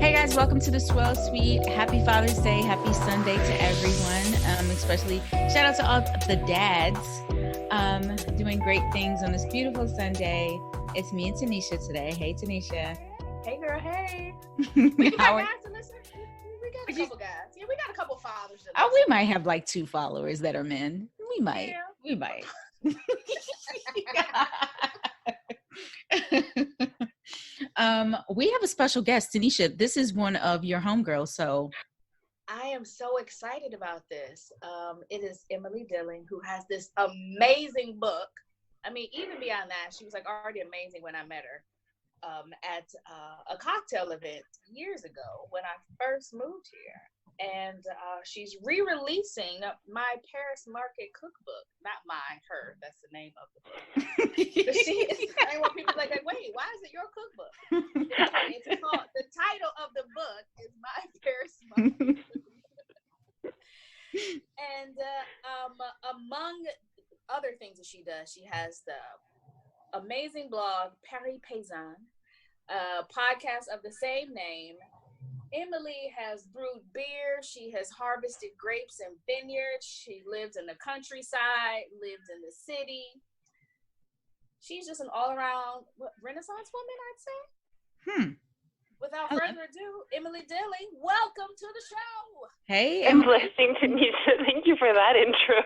Hey guys, welcome to the Swell Suite. Happy Father's Day, happy Sunday to everyone. Especially shout out to all the dads doing great things on this beautiful Sunday. It's me and Tanisha today. Hey Tanisha. Hey girl, hey. We got guys to listen. We got a couple guys. Yeah, we got a couple fathers to listen. Oh, we might have like 2 followers that are men. We might. We have a special guest, Tanisha. This is one of your homegirls, so I am so excited about this. It is Emily Dilling, who has this amazing book. I mean, even beyond that, she was like already amazing when I met her at a cocktail event years ago when I first moved here. And she's re-releasing my Paris Market cookbook. Not mine, her. That's the name of the book. But I want people like, wait, why is it your cookbook? It's called, the title of the book is My Paris Market Cookbook. And among other things that she does, she has the amazing blog, Paysanne, podcast of the same name. Emily has brewed beer. She has harvested grapes in vineyards. She lives in the countryside, lives in the city. She's just an all-around Renaissance woman, I'd say. Without further ado, Emily Dilling, welcome to the show. Hey, I'm blessing Tanisha. Thank you for that intro.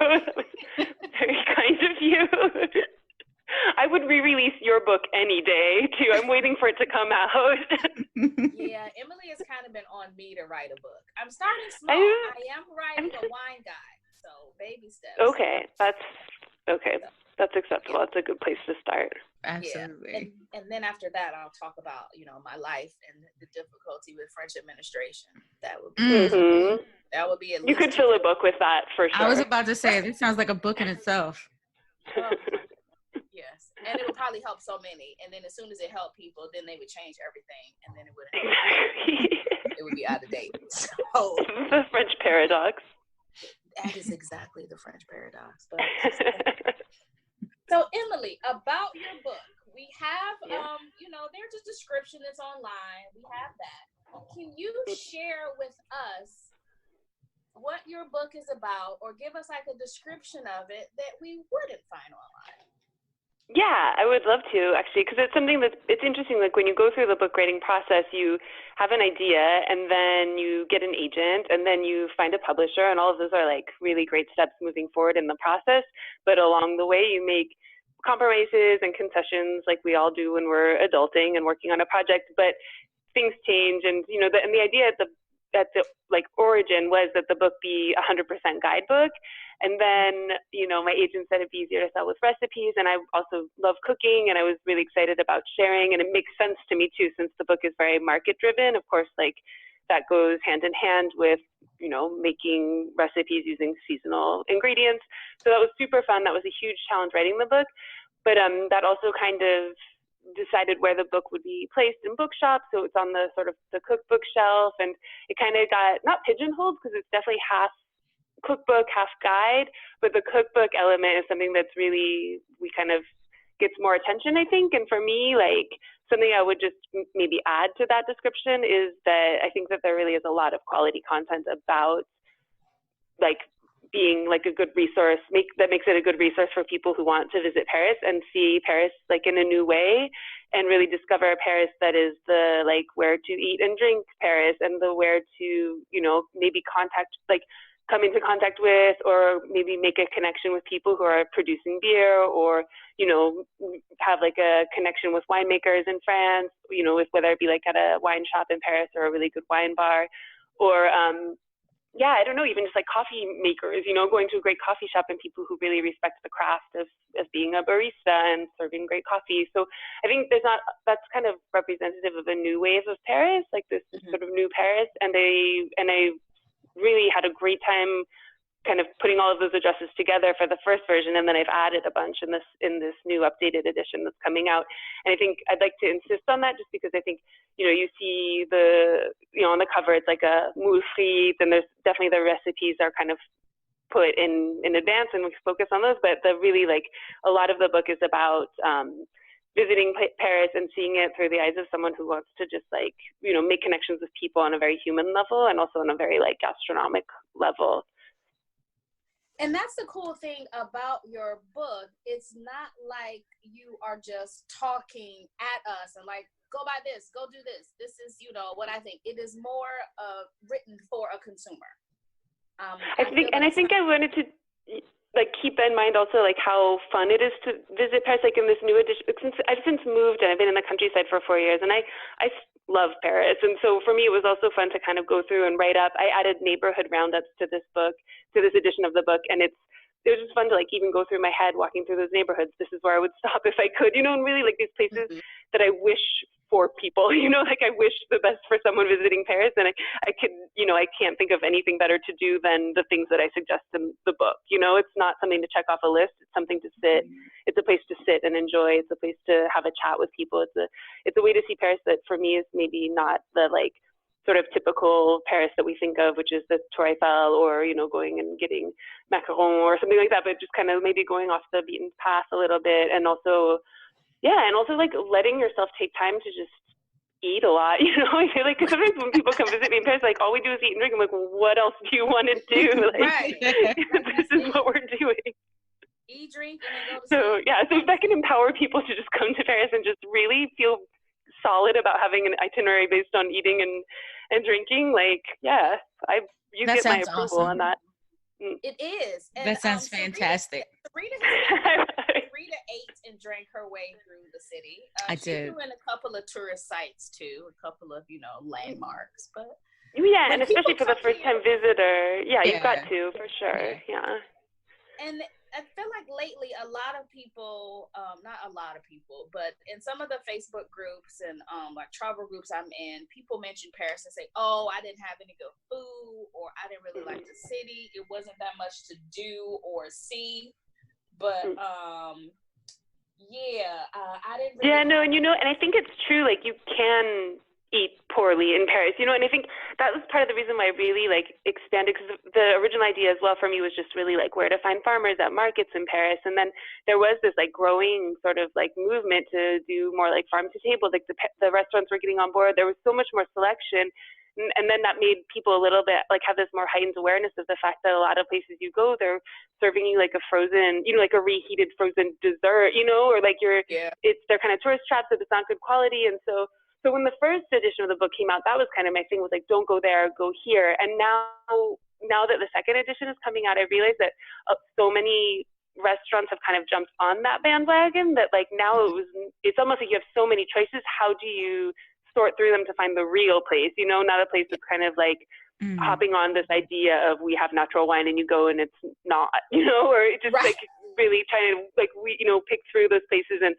Very kind of you. I would re-release your book any day, too. I'm waiting for it to come out. Yeah, Emily has kind of been on me to write a book. I'm starting small. I am writing a wine guide, so baby steps. Okay, that's acceptable. That's a good place to start. Absolutely. Yeah. And then after that, I'll talk about, my life and the difficulty with French administration. That would be that would be at least. You could fill a book with that for sure. I was about to say, this sounds like a book in itself. Yes, and it would probably help so many. And then as soon as it helped people, then they would change everything, and then it would it would be out of date. So the French paradox. That is exactly the French paradox. But so Emily, about your book, we have there's a description that's online. We have that. Can you share with us what your book is about, or give us like a description of it that we wouldn't find online? Yeah, I would love to, actually, because it's something it's interesting. Like when you go through the book writing process, you have an idea and then you get an agent and then you find a publisher, and all of those are like really great steps moving forward in the process. But along the way, you make compromises and concessions like we all do when we're adulting and working on a project, but things change. And, the idea at the origin was that the book be 100% guidebook. And then, my agent said it'd be easier to sell with recipes. And I also love cooking, and I was really excited about sharing. And it makes sense to me too, since the book is very market driven. Of course, like that goes hand in hand with, making recipes using seasonal ingredients. So that was super fun. That was a huge challenge writing the book. But that also kind of decided where the book would be placed in bookshops. So it's on the sort of the cookbook shelf, and it kind of got not pigeonholed because it's definitely half cookbook, half guide, but the cookbook element is something that's really, we kind of gets more attention, I think. And for me, like something I would just maybe add to that description is that I think that there really is a lot of quality content about like being like a good resource, that makes it a good resource for people who want to visit Paris and see Paris like in a new way, and really discover a Paris that is the like where to eat and drink Paris, and the where to, maybe come into contact with, or maybe make a connection with people who are producing beer, or, have like a connection with winemakers in France, with whether it be like at a wine shop in Paris or a really good wine bar, or, I don't know, even just like coffee makers, going to a great coffee shop and people who really respect the craft of being a barista and serving great coffee. So I think that's kind of representative of a new wave of Paris, like this sort of new Paris. And I really had a great time kind of putting all of those addresses together for the first version, and then I've added a bunch in this new updated edition that's coming out. And I think I'd like to insist on that, just because I think you see on the cover it's like a moule frite, and there's definitely the recipes are kind of put in advance, and we focus on those. But the really like a lot of the book is about visiting Paris and seeing it through the eyes of someone who wants to just like, you know, make connections with people on a very human level and also on a very like gastronomic level. And that's the cool thing about your book. It's not like you are just talking at us and like, go buy this, go do this. This is, you know, what I think. It is more written for a consumer. I think I wanted to like keep in mind also like how fun it is to visit Paris, like in this new edition. Since I've since moved and I've been in the countryside for 4 years, and I love Paris. And so for me, it was also fun to kind of go through and write up. I added neighborhood roundups to this book, to this edition of the book, and it was just fun to like even go through my head walking through those neighborhoods. This is where I would stop if I could, you know, and really like these places that I wish for people, you know, like I wish the best for someone visiting Paris, and I could, you know, I can't think of anything better to do than the things that I suggest in the book. You know, it's not something to check off a list. It's something to sit. It's a place to sit and enjoy. It's a place to have a chat with people. It's a way to see Paris that for me is maybe not the like sort of typical Paris that we think of, which is the Tour Eiffel or, you know, going and getting macarons or something like that, but just kind of maybe going off the beaten path a little bit. And also, yeah, and also like letting yourself take time to just eat a lot, you know. I feel like cause sometimes when people come visit me in Paris, like all we do is eat and drink. I'm like, well, what else do you want to do? Like, right. This is what we're doing. Eat, drink, and then go to So sleep. yeah, so if that can empower people to just come to Paris and just really feel solid about having an itinerary based on eating and drinking, like yeah, you get my approval on that. It is. And, that sounds fantastic. Sarita ate and drank her way through the city. I did. She threw in a couple of tourist sites too, a couple of, you know, landmarks. But yeah, and especially for the first time visitor, yeah, you've got to for sure. Yeah. And I feel like lately a lot of people, not a lot of people, but in some of the Facebook groups and like travel groups I'm in, people mention Paris and say, oh, I didn't have any good food, or I didn't really like the city. It wasn't that much to do or see. But I didn't really and you know, and I think it's true, like you can eat poorly in Paris, you know, and I think that was part of the reason why I really like expanded, because the original idea as well for me was just really like where to find farmers at markets in Paris. And then there was this like growing sort of like movement to do more like farm to table, like the restaurants were getting on board. There was so much more selection. And then that made people a little bit like have this more heightened awareness of the fact that a lot of places you go, they're serving you like a frozen, you know, like a reheated frozen dessert, you know, or like they're kind of tourist traps if it's not good quality. And so when the first edition of the book came out, that was kind of my thing, was like, don't go there, go here. And now that the second edition is coming out, I realized that so many restaurants have kind of jumped on that bandwagon that like now it's almost like you have so many choices. How do you sort through them to find the real place, you know, not a place that's kind of like hopping on this idea of we have natural wine and you go and it's not, you know, or just like really trying to like pick through those places and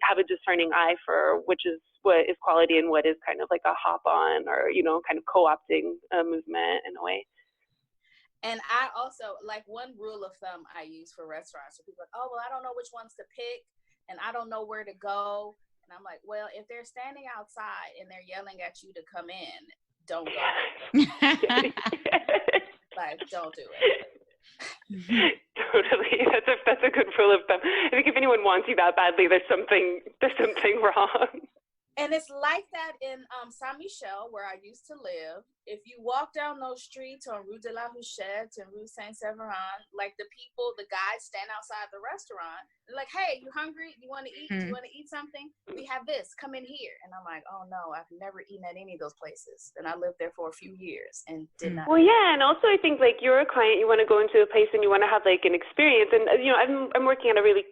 have a discerning eye for which is what is quality and what is kind of like a hop on or, you know, kind of co-opting a movement in a way. And I also like one rule of thumb I use for restaurants. So people are like, oh, well, I don't know which ones to pick and I don't know where to go. And I'm like, well, if they're standing outside and they're yelling at you to come in, don't go. Like, don't do it. Totally. That's a good rule of thumb. I think if anyone wants you that badly, there's something wrong. And it's like that in Saint-Michel, where I used to live. If you walk down those streets on Rue de la Huchette and Rue Saint-Séverin, like the guys stand outside the restaurant. They're like, hey, you hungry? You want to eat? You want to eat something? We have this. Come in here. And I'm like, oh, no, I've never eaten at any of those places. And I lived there for a few years and did not. Well, yeah. And also I think like you're a client, you want to go into a place and you want to have like an experience. And, you know, I'm working at a really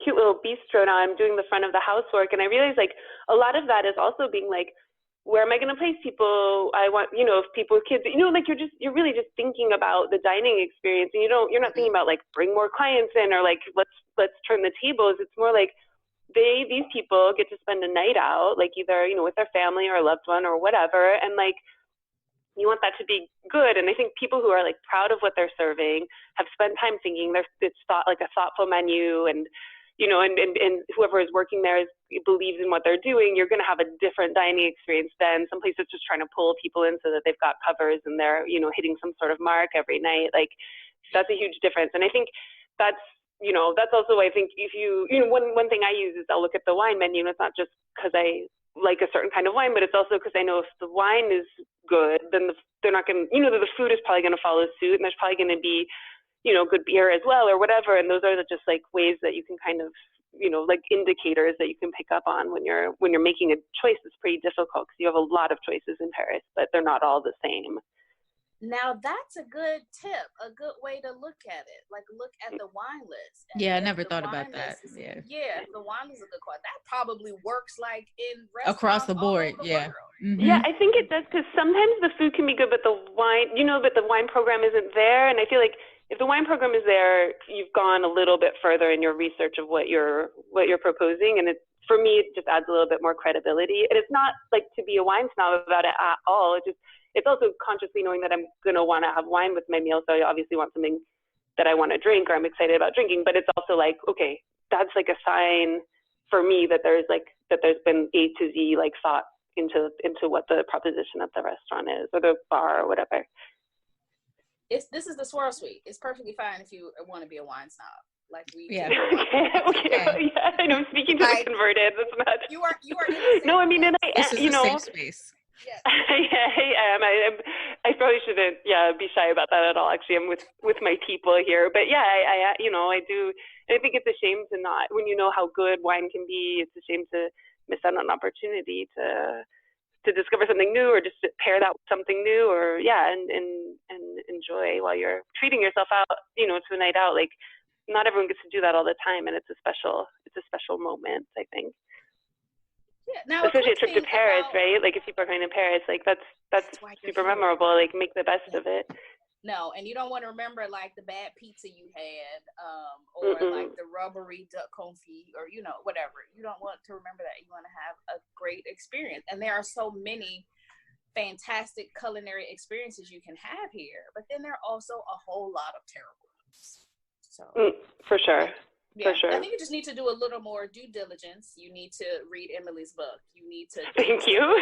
cute little bistro now. I'm doing the front of the house work, and I realize like a lot of that is also being like, where am I going to place people? I want, you know, if people with kids, you know, like you're really just thinking about the dining experience, and you're not thinking about like bring more clients in or like let's turn the tables. It's more like these people get to spend a night out, like either, you know, with their family or a loved one or whatever, and like you want that to be good. And I think people who are like proud of what they're serving have spent time thinking it's like a thoughtful menu, and you know, and whoever is working there believes in what they're doing. You're going to have a different dining experience than some place that's just trying to pull people in so that they've got covers and they're, you know, hitting some sort of mark every night. Like that's a huge difference. And I think that's you know, that's also why I think if you know, one thing I use is I'll look at the wine menu, and it's not just because I like a certain kind of wine, but it's also because I know if the wine is good, then they're not going to, you know, the food is probably going to follow suit, and there's probably going to be, you know, good beer as well or whatever. And those are just like ways that you can kind of, you know, like indicators that you can pick up on when you're making a choice. It's pretty difficult because you have a lot of choices in Paris, but they're not all the same. Now that's a good tip, a good way to look at it. Like look at the wine list. Yeah, I never thought about that. Yeah, the wine is a good call. That probably works like in across the board. Yeah. Yeah, I think it does, because sometimes the food can be good, but the wine, you know, but the wine program isn't there. And I feel like if the wine program is there, you've gone a little bit further in your research of what you're proposing, and it, for me, it just adds a little bit more credibility. And it's not like to be a wine snob about it at all. It's also consciously knowing that I'm going to want to have wine with my meal. So I obviously want something that I want to drink or I'm excited about drinking, but it's also like, okay, that's like a sign for me that there's been A to Z like thought into what the proposition of the restaurant is or the bar or whatever. This is the Swirl Suite. It's perfectly fine if you want to be a wine snob. Like we okay. Yeah, I know. Speaking to the converted, that's not. You are. No, I mean, and this is you know, safe space. Yeah. I am. I probably shouldn't, be shy about that at all. Actually, I'm with my people here, but yeah, I you know, I do. I think it's a shame to not, when you know how good wine can be, it's a shame to miss out on an opportunity to discover something new, or just to pair that with something new, or and enjoy while you're treating yourself out, you know, to a night out. Like, not everyone gets to do that all the time, and it's a special moment, I think. Yeah. Now, especially a trip to Paris, right? Like if people are going to Paris, like that's super memorable. Like make the best of it. No, and you don't want to remember like the bad pizza you had, or like the rubbery duck confit, or you know, whatever. You don't want to remember that. You want to have a great experience, and there are so many fantastic culinary experiences you can have here. But then there are also a whole lot of terrible ones. So for sure. Yeah, for sure. I think you just need to do a little more due diligence. You need to read Emily's book. You need to Thank you.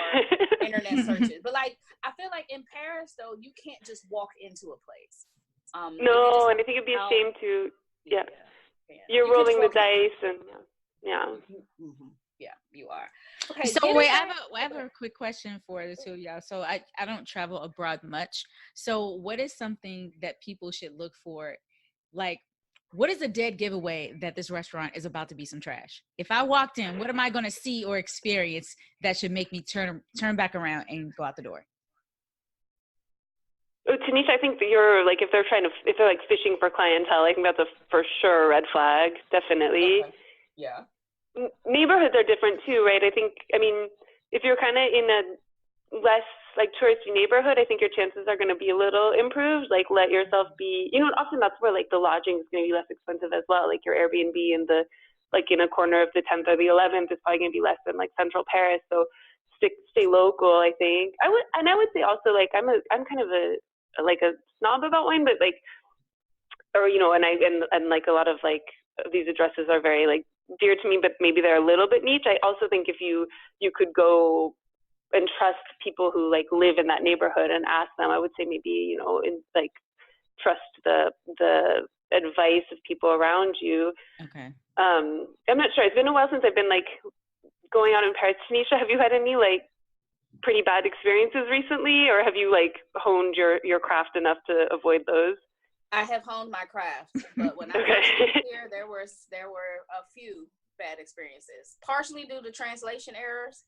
internet searches. But like, I feel like in Paris, though, you can't just walk into a place. No, and I think it'd be a shame to. Yeah. You're rolling the dice, and yeah. Yeah, you are. Okay. So wait, I have a quick question for the two of y'all. So I don't travel abroad much. So what is something that people should look for, like? What is a dead giveaway that this restaurant is about to be some trash? If I walked in, what am I going to see or experience that should make me turn back around and go out the door? Oh, Tanisha, I think that you're like, if they're like fishing for clientele, I think that's a for sure red flag, definitely. Okay. Yeah. Neighborhoods are different too, right? I mean, if you're kind of in a less like touristy neighborhood, I think your chances are going to be a little improved. Like let yourself be, you know, often that's where like the lodging is going to be less expensive as well. Like your Airbnb in the, like in a corner of the 10th or the 11th is probably going to be less than like central Paris. So stay local, I think. I would say also like, I'm kind of a snob about wine, but like, or, you know, and like a lot of like these addresses are very like dear to me, but maybe they're a little bit niche. I also think if you could go and trust people who like live in that neighborhood and ask them, I would say maybe, you know, like trust the advice of people around you. Okay. I'm not sure. It's been a while since I've been like going out in Paris. Tanisha, have you had any like pretty bad experiences recently, or have you like honed your craft enough to avoid those? I have honed my craft, but when I first came here, there were a few bad experiences, partially due to translation errors.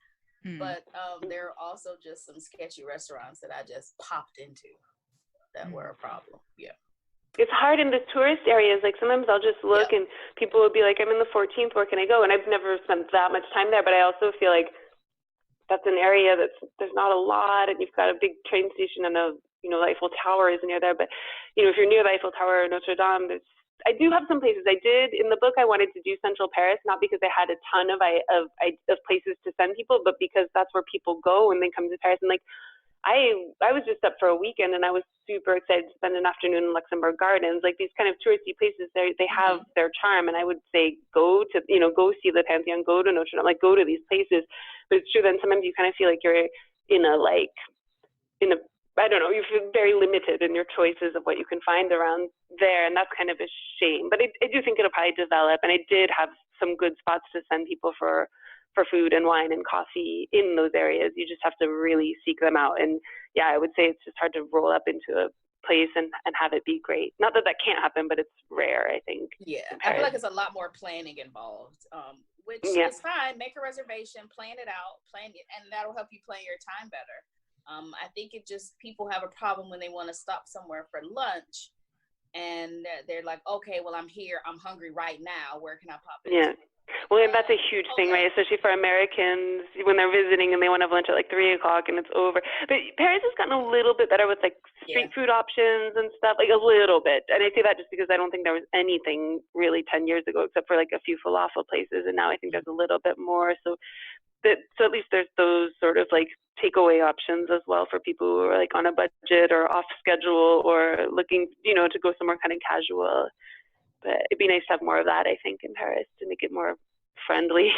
But there are also just some sketchy restaurants that I just popped into that were a problem. Yeah. It's hard in the tourist areas. Like sometimes I'll just look and people will be like, I'm in the 14th, where can I go? And I've never spent that much time there, but I also feel like that's an area there's not a lot, and you've got a big train station and the Eiffel Tower is near there. But, you know, if you're near the Eiffel Tower or Notre Dame, I do have some places. I did in the book. I wanted to do Central Paris, not because I had a ton of places to send people, but because that's where people go when they come to Paris. And like, I was just up for a weekend, and I was super excited to spend an afternoon in Luxembourg Gardens. Like these kind of touristy places, they have their charm, and I would say go see the Pantheon, go to Notre Dame, like go to these places. But it's true. Then sometimes you kind of feel like you're in a I don't know, you feel very limited in your choices of what you can find around there, and that's kind of a shame. But I do think it'll probably develop, and I did have some good spots to send people for food and wine and coffee in those areas. You just have to really seek them out. And yeah, I would say it's just hard to roll up into a place and have it be great. Not that that can't happen, but it's rare, I think. Yeah, I feel like it's a lot more planning involved, which is fine. Make a reservation, plan it out, and that'll help you plan your time better. I think people have a problem when they want to stop somewhere for lunch and they're like, okay, well, I'm here, I'm hungry right now, where can I pop in? Yeah. Well, and that's a huge thing, right? Especially for Americans when they're visiting and they want to have lunch at like 3 o'clock and it's over. But Paris has gotten a little bit better with like street food options and stuff, like a little bit. And I say that just because I don't think there was anything really 10 years ago except for like a few falafel places. And now I think there's a little bit more. So at least there's those sort of like takeaway options as well for people who are like on a budget or off schedule or looking, to go somewhere kind of casual. But it'd be nice to have more of that, I think, in Paris to make it more friendly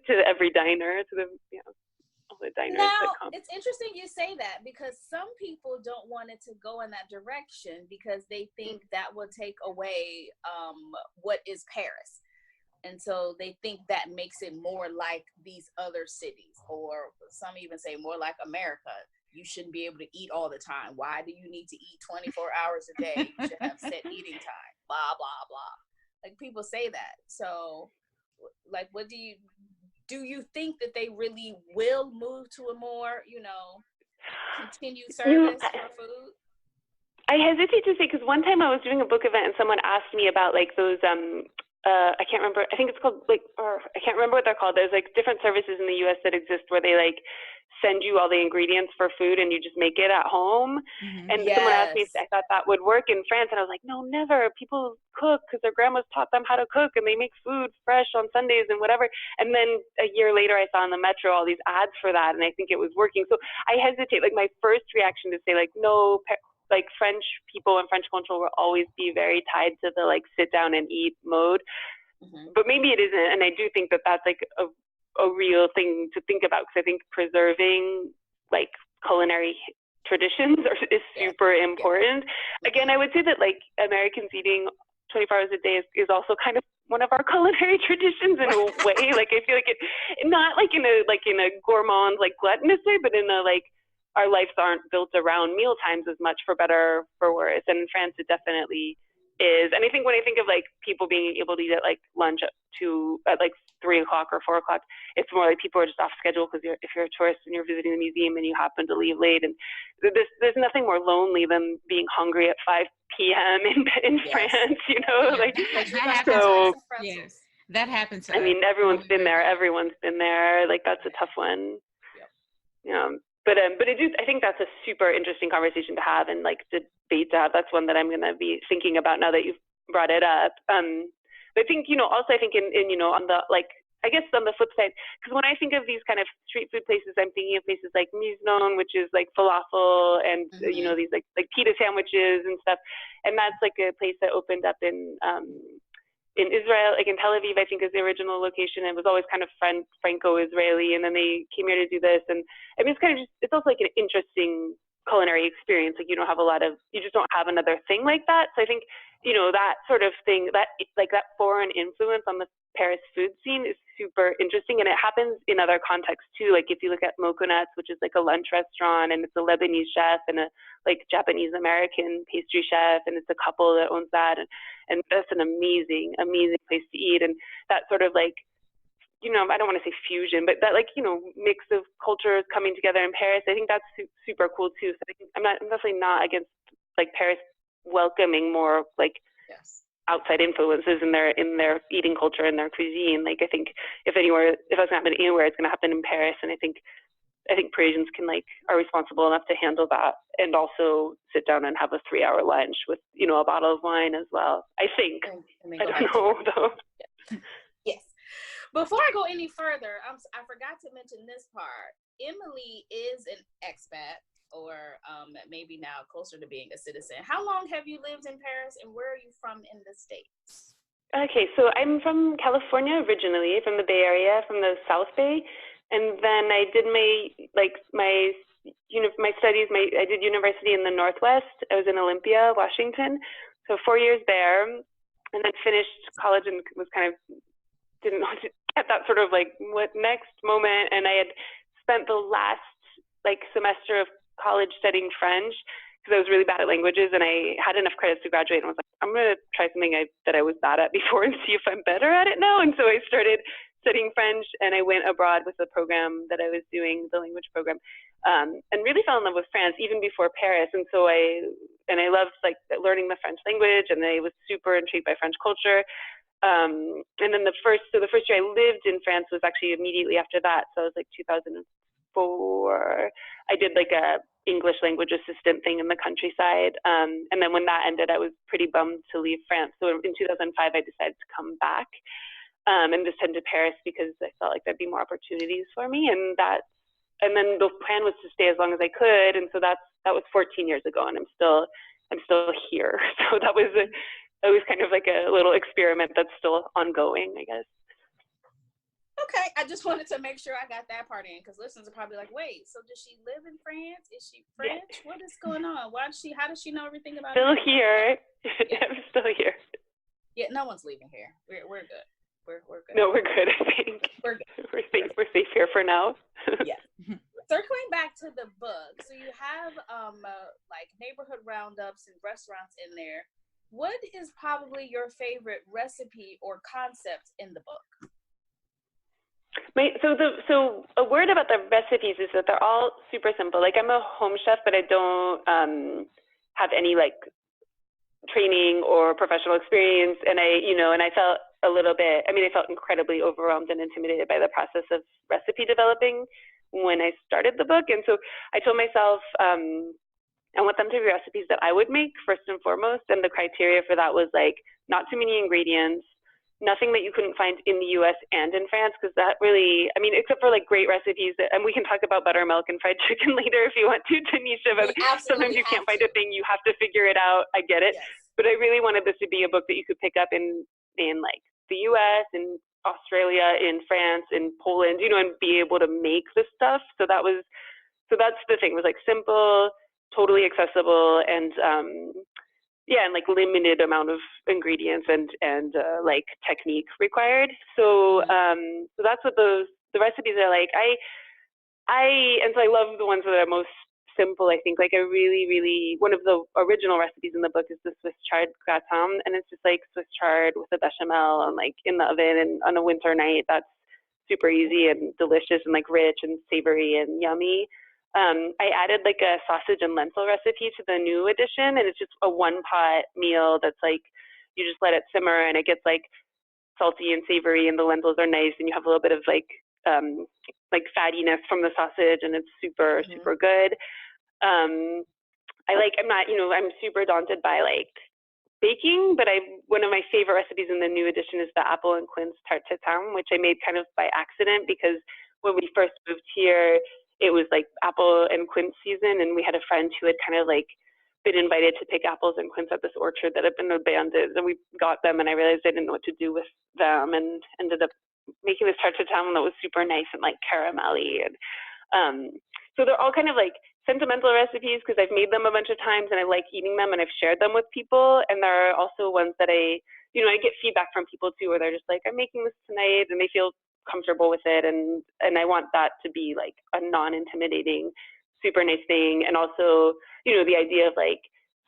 to every diner, to the all the diners that come. It's interesting you say that because some people don't want it to go in that direction because they think that will take away what is Paris. And so they think that makes it more like these other cities, or some even say more like America. You shouldn't be able to eat all the time. Why do you need to eat 24 hours a day? You should have set eating time, blah, blah, blah. Like people say that. So like, what do you think that they really will move to a more, continued service for food? I hesitate to say, because one time I was doing a book event and someone asked me about like those, I can't remember, I think it's called I can't remember what they're called. There's like different services in the US that exist where they like send you all the ingredients for food and you just make it at home. Mm-hmm. And someone asked me if I thought that would work in France. And I was like, no, never. People cook because their grandmas taught them how to cook and they make food fresh on Sundays and whatever. And then a year later, I saw on the Metro all these ads for that. And I think it was working. So I hesitate. Like my first reaction to say like, no, like French people and French culture will always be very tied to the like sit down and eat mode. Mm-hmm. But maybe it isn't. And I do think that that's like a real thing to think about, because I think preserving like culinary traditions is super important. Again, I would say that like Americans eating 24 hours a day is also kind of one of our culinary traditions in a way. Like I feel like it, not like in a gourmand, like gluttonous way, but in a like our lives aren't built around meal times as much, for better, for worse. And in France, it definitely is. And I think when I think of like people being able to eat at like lunch at like 3 o'clock or 4 o'clock, it's more like people are just off schedule because if you're a tourist and you're visiting the museum and you happen to leave late. And there's nothing more lonely than being hungry at 5 p.m. in France, like so. Yes, that happens. I mean, everyone's been there. Like that's a tough one. But I think that's a super interesting conversation to have and like debate to have. That's one that I'm going to be thinking about now that you've brought it up. But I think, also I think in on the, like, I guess on the flip side, because when I think of these kind of street food places, I'm thinking of places like Miznon, which is like falafel and, these like pita sandwiches and stuff. And that's like a place that opened up in Israel, like in Tel Aviv, I think is the original location. It was always kind of Franco-Israeli, and then they came here to do this. And I mean, it's also like an interesting culinary experience. Like you just don't have another thing like that. So I think, that sort of thing, that foreign influence on the Paris food scene is super interesting. And it happens in other contexts too. Like if you look at Mokonats, which is like a lunch restaurant, and it's a Lebanese chef and a like Japanese American pastry chef, and it's a couple that owns that. And that's an amazing, amazing place to eat. And that sort of like, I don't want to say fusion, but that like, mix of cultures coming together in Paris, I think that's super cool too. So I think I'm definitely not against like Paris welcoming more like outside influences in their eating culture and their cuisine. Like I think if that's going to happen anywhere, it's going to happen in Paris. And I think Parisians are responsible enough to handle that and also sit down and have a 3-hour lunch with, a bottle of wine as well. I think. I don't know though. Yes. Before I go any further, I forgot to mention this part. Emily is an expat, or maybe now closer to being a citizen. How long have you lived in Paris, and where are you from in the States? Okay, so I'm from California originally, from the Bay Area, from the South Bay. And then I did my my studies, I did university in the Northwest. I was in Olympia, Washington. So 4 years there, and then finished college and was kind of didn't want to get that sort of like what next moment. And I had spent the last like semester of college studying French because I was really bad at languages, and I had enough credits to graduate, and was like, I'm going to try something that I was bad at before and see if I'm better at it now. And so I started studying French, and I went abroad with the program that I was doing, the language program, and really fell in love with France even before Paris. And so I loved like learning the French language, and I was super intrigued by French culture. And then the first year I lived in France was actually immediately after that. So it was like 2004. I did like a English language assistant thing in the countryside. And then when that ended, I was pretty bummed to leave France. So in 2005, I decided to come back and just head to Paris because I felt like there'd be more opportunities for me. And then the plan was to stay as long as I could. And so that was 14 years ago, and I'm still here. So that was kind of like a little experiment that's still ongoing, I guess. Okay, I just wanted to make sure I got that part in, because listeners are probably like, wait, so does she live in France? Is she French? Yeah. What is going on? How does she know everything about Still it? Here. Yeah. I'm still here. Yeah, no one's leaving here. We're good. We're good. No, we're good, I think. We're good. We're safe here for now. Yeah. Circling back to the book, so you have like neighborhood roundups and restaurants in there. What is probably your favorite recipe or concept in the book? So a word about the recipes is that they're all super simple. Like, I'm a home chef, but I don't have any like training or professional experience. And I felt I felt incredibly overwhelmed and intimidated by the process of recipe developing when I started the book. And so I told myself, I want them to be recipes that I would make first and foremost. And the criteria for that was like not too many ingredients, nothing that you couldn't find in the US and in France, because that really, except for like great recipes, and we can talk about buttermilk and fried chicken later if you want to, Tanisha, but sometimes you can't find a thing, you have to figure it out. I get it. Yes. But I really wanted this to be a book that you could pick up in like the US, in Australia, in France, in Poland, and be able to make this stuff. So that's the thing, was like simple, totally accessible, and like limited amount of ingredients and like technique required. So so that's what the recipes are like. And so I love the ones that are most simple. I think like one of the original recipes in the book is the Swiss chard gratin, and it's just like Swiss chard with a bechamel and like in the oven, and on a winter night that's super easy and delicious and like rich and savory and yummy. I added like a sausage and lentil recipe to the new edition, and it's just a one pot meal that's like, you just let it simmer and it gets like salty and savory, and the lentils are nice, and you have a little bit of like fattiness from the sausage, and it's super, super good. I'm super daunted by like baking, but one of my favorite recipes in the new edition is the apple and quince tarte tatin, which I made kind of by accident, because when we first moved here, it was like apple and quince season, and we had a friend who had kind of like been invited to pick apples and quince at this orchard that had been abandoned, and we got them, and I realized I didn't know what to do with them, and ended up making this tarte tatin that was super nice and like caramelly. And so they're all kind of like sentimental recipes because I've made them a bunch of times and I like eating them, and I've shared them with people. And there are also ones that I get feedback from people too, where they're just like, I'm making this tonight, and they feel comfortable with it, and I want that to be like a non-intimidating, super nice thing. And also, the idea of like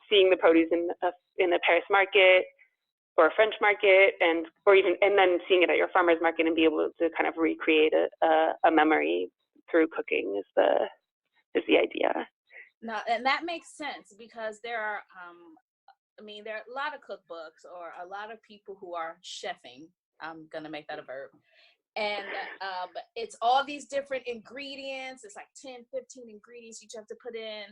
seeing the produce in a Paris market or a French market, and then seeing it at your farmer's market and be able to kind of recreate a memory through cooking is the idea. No, and that makes sense, because there are there are a lot of cookbooks or a lot of people who are chefing. I'm gonna make that a verb. And it's all these different ingredients. It's like 10, 15 ingredients you have to put in,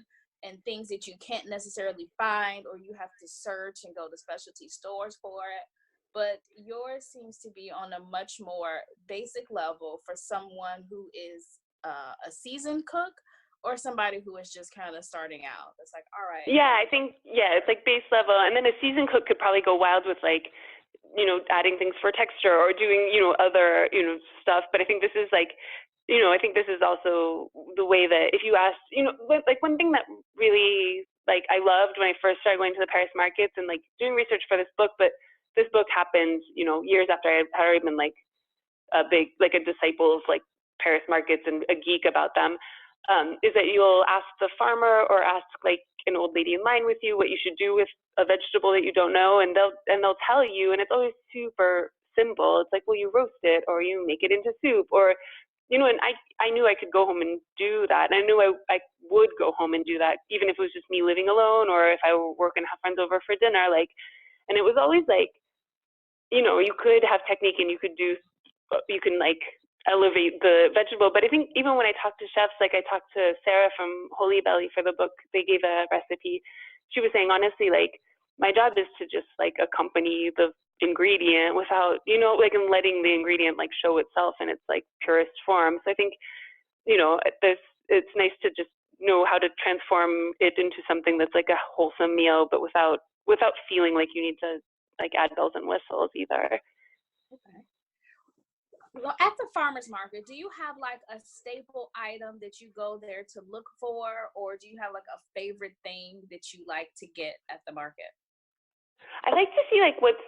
and things that you can't necessarily find, or you have to search and go to specialty stores for it. But yours seems to be on a much more basic level for someone who is a seasoned cook, or somebody who is just kind of starting out. It's like, all right. Yeah, I think, it's like base level. And then a seasoned cook could probably go wild with like, adding things for texture or doing, other, stuff. But I think this is like I think this is also the way that if you ask, like one thing that really like I loved when I first started going to the Paris markets and like doing research for this book, but this book happened, years after I had already been like a big, like a disciple of like Paris markets and a geek about them, is that you'll ask the farmer or ask like an old lady in line with you what you should do with a vegetable that you don't know, and they'll tell you, and it's always super simple. It's like, well, you roast it or you make it into soup, or and I knew I could go home and do that. And I knew I would go home and do that, even if it was just me living alone or if I were working, have friends over for dinner. Like, and it was always like, you could have technique and you can like elevate the vegetable. But I think even when I talked to chefs, like I talked to Sarah from Holy Belly for the book, they gave a recipe. She was saying, honestly, like my job is to just like accompany the ingredient without, like, and letting the ingredient like show itself in its like purest form. So I think, it's nice to just know how to transform it into something that's like a wholesome meal, but without feeling like you need to like add bells and whistles either. Okay. Well, at the farmer's market, do you have like a staple item that you go there to look for, or do you have like a favorite thing that you like to get at the market? I like to see like what's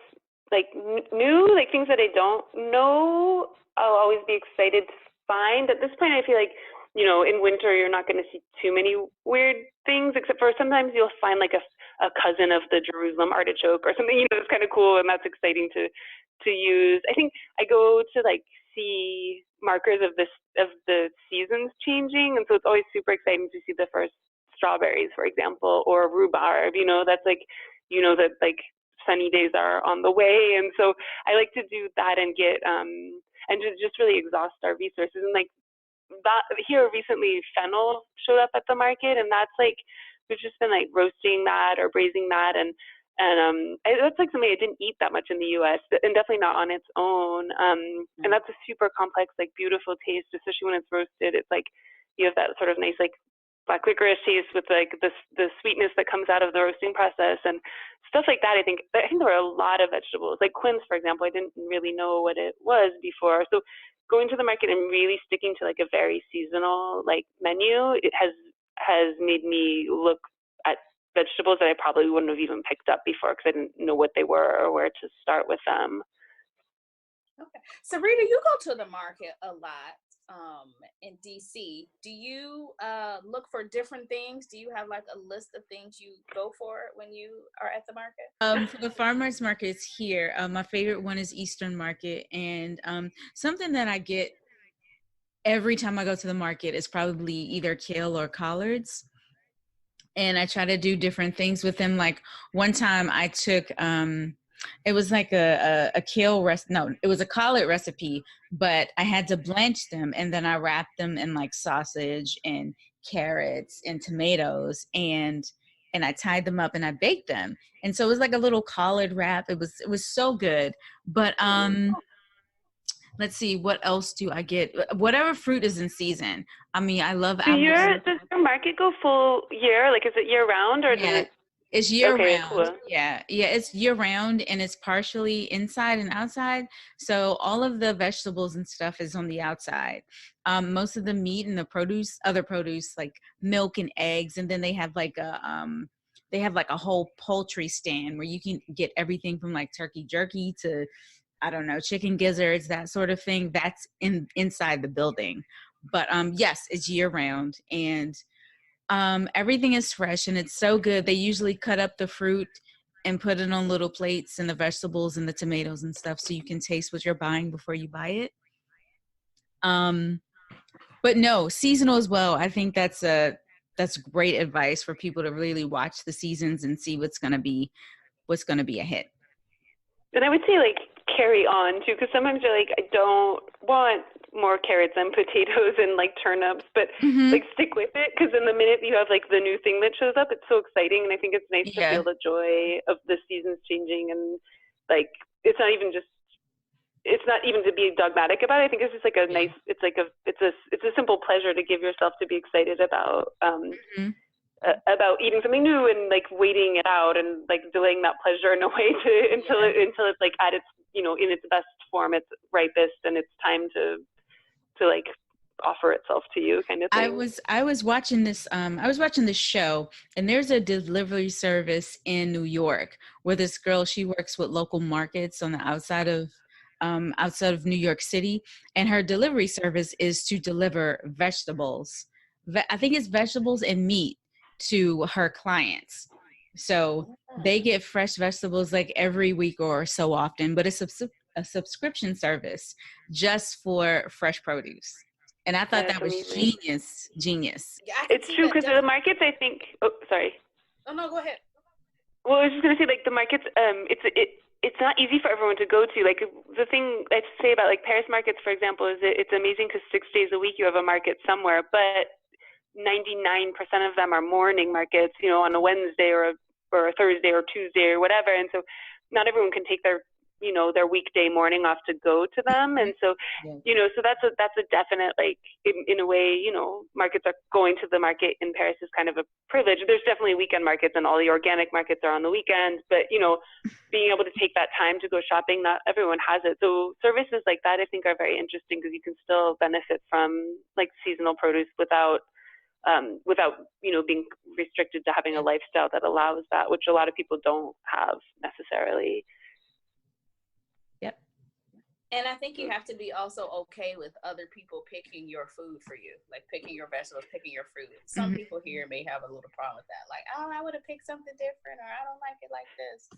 like new, like things that I don't know. I'll always be excited to find. At this point, I feel like, in winter you're not going to see too many weird things, except for sometimes you'll find like a cousin of the Jerusalem artichoke or something, that's kind of cool and that's exciting to use. I think I go to like see markers of the seasons changing, and so it's always super exciting to see the first strawberries, for example, or rhubarb. That's like, that like sunny days are on the way, and so I like to do that and get and just really exhaust our resources. And like that here recently, fennel showed up at the market, and that's like we've just been like roasting that or braising that, and that's like something I didn't eat that much in the U.S. and definitely not on its own. And that's a super complex, like beautiful taste, especially when it's roasted. It's like you have that sort of nice like black licorice taste with like the sweetness that comes out of the roasting process and stuff like that. I think there were a lot of vegetables, like quince, for example. I didn't really know what it was before, so going to the market and really sticking to like a very seasonal like menu, it has made me look at vegetables that I probably wouldn't have even picked up before because I didn't know what they were or where to start with them. Okay. So Rita, you go to the market a lot in DC. Do you look for different things? Do you have like a list of things you go for when you are at the market? For the farmers markets here, my favorite one is Eastern Market, and something that I get every time I go to the market is probably either kale or collards. And I try to do different things with them. Like one time I took, it was like a kale it was a collard recipe, but I had to blanch them and then I wrapped them in like sausage and carrots and tomatoes and I tied them up and I baked them. And so it was like a little collard wrap. It was so good. But let's see, what else do I get? Whatever fruit is in season. I mean, I love apples. Does your market go full year? Like, is it year round or does it? It's year Okay, round. cool. Yeah, it's year round and it's partially inside and outside. So all of the vegetables and stuff is on the outside. Most of the meat and the produce, other produce like milk and eggs, and then they have like a whole poultry stand where you can get everything from like turkey jerky to, I don't know, chicken gizzards, that sort of thing. That's inside the building. But yes, it's year round and everything is fresh and it's so good. They usually cut up the fruit and put it on little plates and the vegetables and the tomatoes and stuff so you can taste what you're buying before you buy it. But no, seasonal as well. I think that's great advice for people to really watch the seasons and see what's going to be a hit. And I would say like carry on too, because sometimes you're like, I don't want more carrots and potatoes and like turnips, but like stick with it, because in the minute you have like the new thing that shows up, it's so exciting. And I think it's nice to feel the joy of the seasons changing, and like it's not even to be dogmatic about it. I think it's just like a nice, it's a simple pleasure to give yourself to be excited about eating something new and like waiting it out and like delaying that pleasure in a way until it's like at its, in its best form, it's ripest and it's time to like offer itself to you, kind of thing. I was watching this show, and there's a delivery service in New York where this girl, she works with local markets on the outside of New York City, and her delivery service is to deliver vegetables. I think it's vegetables and meat to her clients. So they get fresh vegetables like every week or so often, but it's a subscription service just for fresh produce. And I thought that was amazing. genius. Yeah, I can It's see true, that because the markets, I think, oh, sorry. Oh, no, go ahead. Well, I was just going to say, like, the markets, it's not easy for everyone to go to. Like, the thing I say about, like, Paris markets, for example, is it's amazing because 6 days a week you have a market somewhere, but 99% of them are morning markets, you know, on a Wednesday or a Thursday or Tuesday or whatever. And so not everyone can take their, you know, their weekday morning off to go to them. And so, you know, so that's a definite, like, in a way, you know, markets are going to the market in Paris is kind of a privilege. There's definitely weekend markets, and all the organic markets are on the weekends, but, you know, being able to take that time to go shopping, not everyone has it. So services like that, I think, are very interesting because you can still benefit from, like, seasonal produce without, you know, being restricted to having a lifestyle that allows that, which a lot of people don't have necessarily. Yep. And I think you have to be also okay with other people picking your food for you, like picking your vegetables, picking your fruit. Some people here may have a little problem with that. Like, oh, I would have picked something different, or I don't like it like this.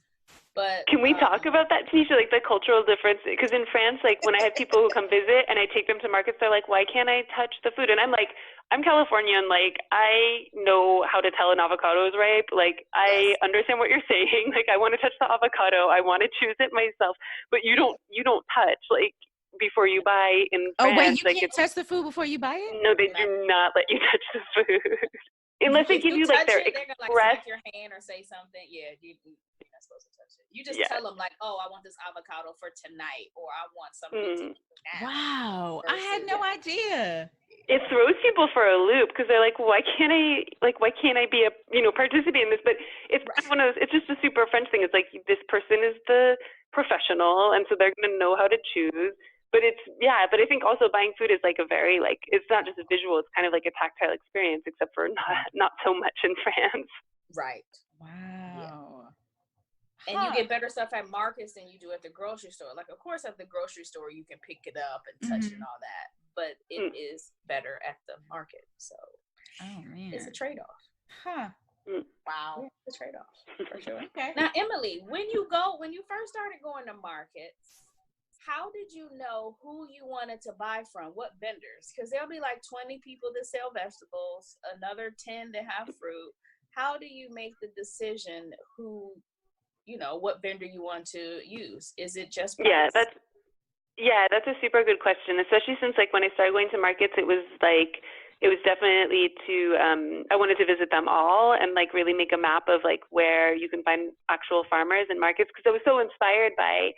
But can we talk about that, Tanisha, like the cultural difference? Because in France, like when I have people who come visit and I take them to markets, they're like, why can't I touch the food? And I'm like, I'm Californian. Like, I know how to tell an avocado is ripe. Like, I understand what you're saying. Like, I want to touch the avocado. I want to choose it myself. But you don't touch, like, before you buy in France. Oh, wait, you like, can't touch the food before you buy it? No, they do not let you touch the food. Unless they give you, like, their they're gonna, like, smack your hand or say something. Yeah, you're not supposed to touch it. You just tell them, like, oh, I want this avocado for tonight, or I want something now. Wow, I had no idea. It throws people for a loop because they're like, why can't I be a, you know, participate in this? But it's one of those, it's just a super French thing. It's like, this person is the professional, and so they're going to know how to choose. But but I think also buying food is like a very, like, it's not just a visual, it's kind of like a tactile experience, except for not so much in France. Right. Wow. Yeah. And you get better stuff at markets than you do at the grocery store. Like, of course, at the grocery store, you can pick it up and touch it and all that, but it is better at the market. So it's a trade-off. Wow. It's a trade-off, for sure. Okay. Now, Emily, when you first started going to markets, how did you know who you wanted to buy from? What vendors? Because there'll be like 20 people that sell vegetables, another 10 that have fruit. How do you make the decision who, you know, what vendor you want to use? Is it just price? That's a super good question, especially since, like, when I started going to markets, it was definitely to, I wanted to visit them all and, like, really make a map of, like, where you can find actual farmers and markets, because I was so inspired by,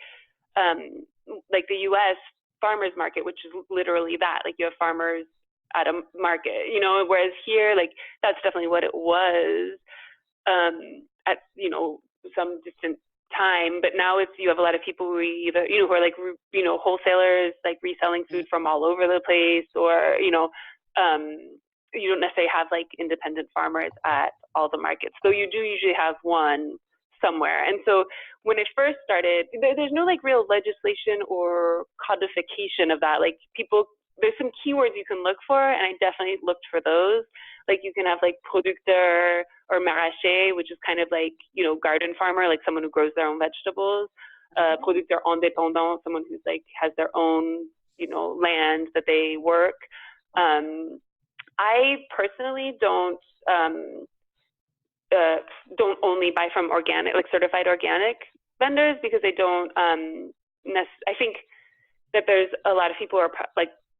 like, the U.S. farmers market, which is literally that. Like, you have farmers at a market, you know, whereas here, like, that's definitely what it was at, you know, some distant time. But now you have a lot of people who either, you know, who are, like, you know, wholesalers, like, reselling food from all over the place, or, you know, you don't necessarily have, like, independent farmers at all the markets. So you do usually have one somewhere. And so when it first started, there's no, like, real legislation or codification of that. Like, there's some keywords you can look for, and I definitely looked for those. Like, you can have, like, producteur or maraîcher, which is kind of like, you know, garden farmer, like someone who grows their own vegetables. Producteur indépendant, someone who's, like, has their own, you know, land that they work. I personally don't only buy from organic, like, certified organic vendors, because I don't, I think that there's a lot of people who are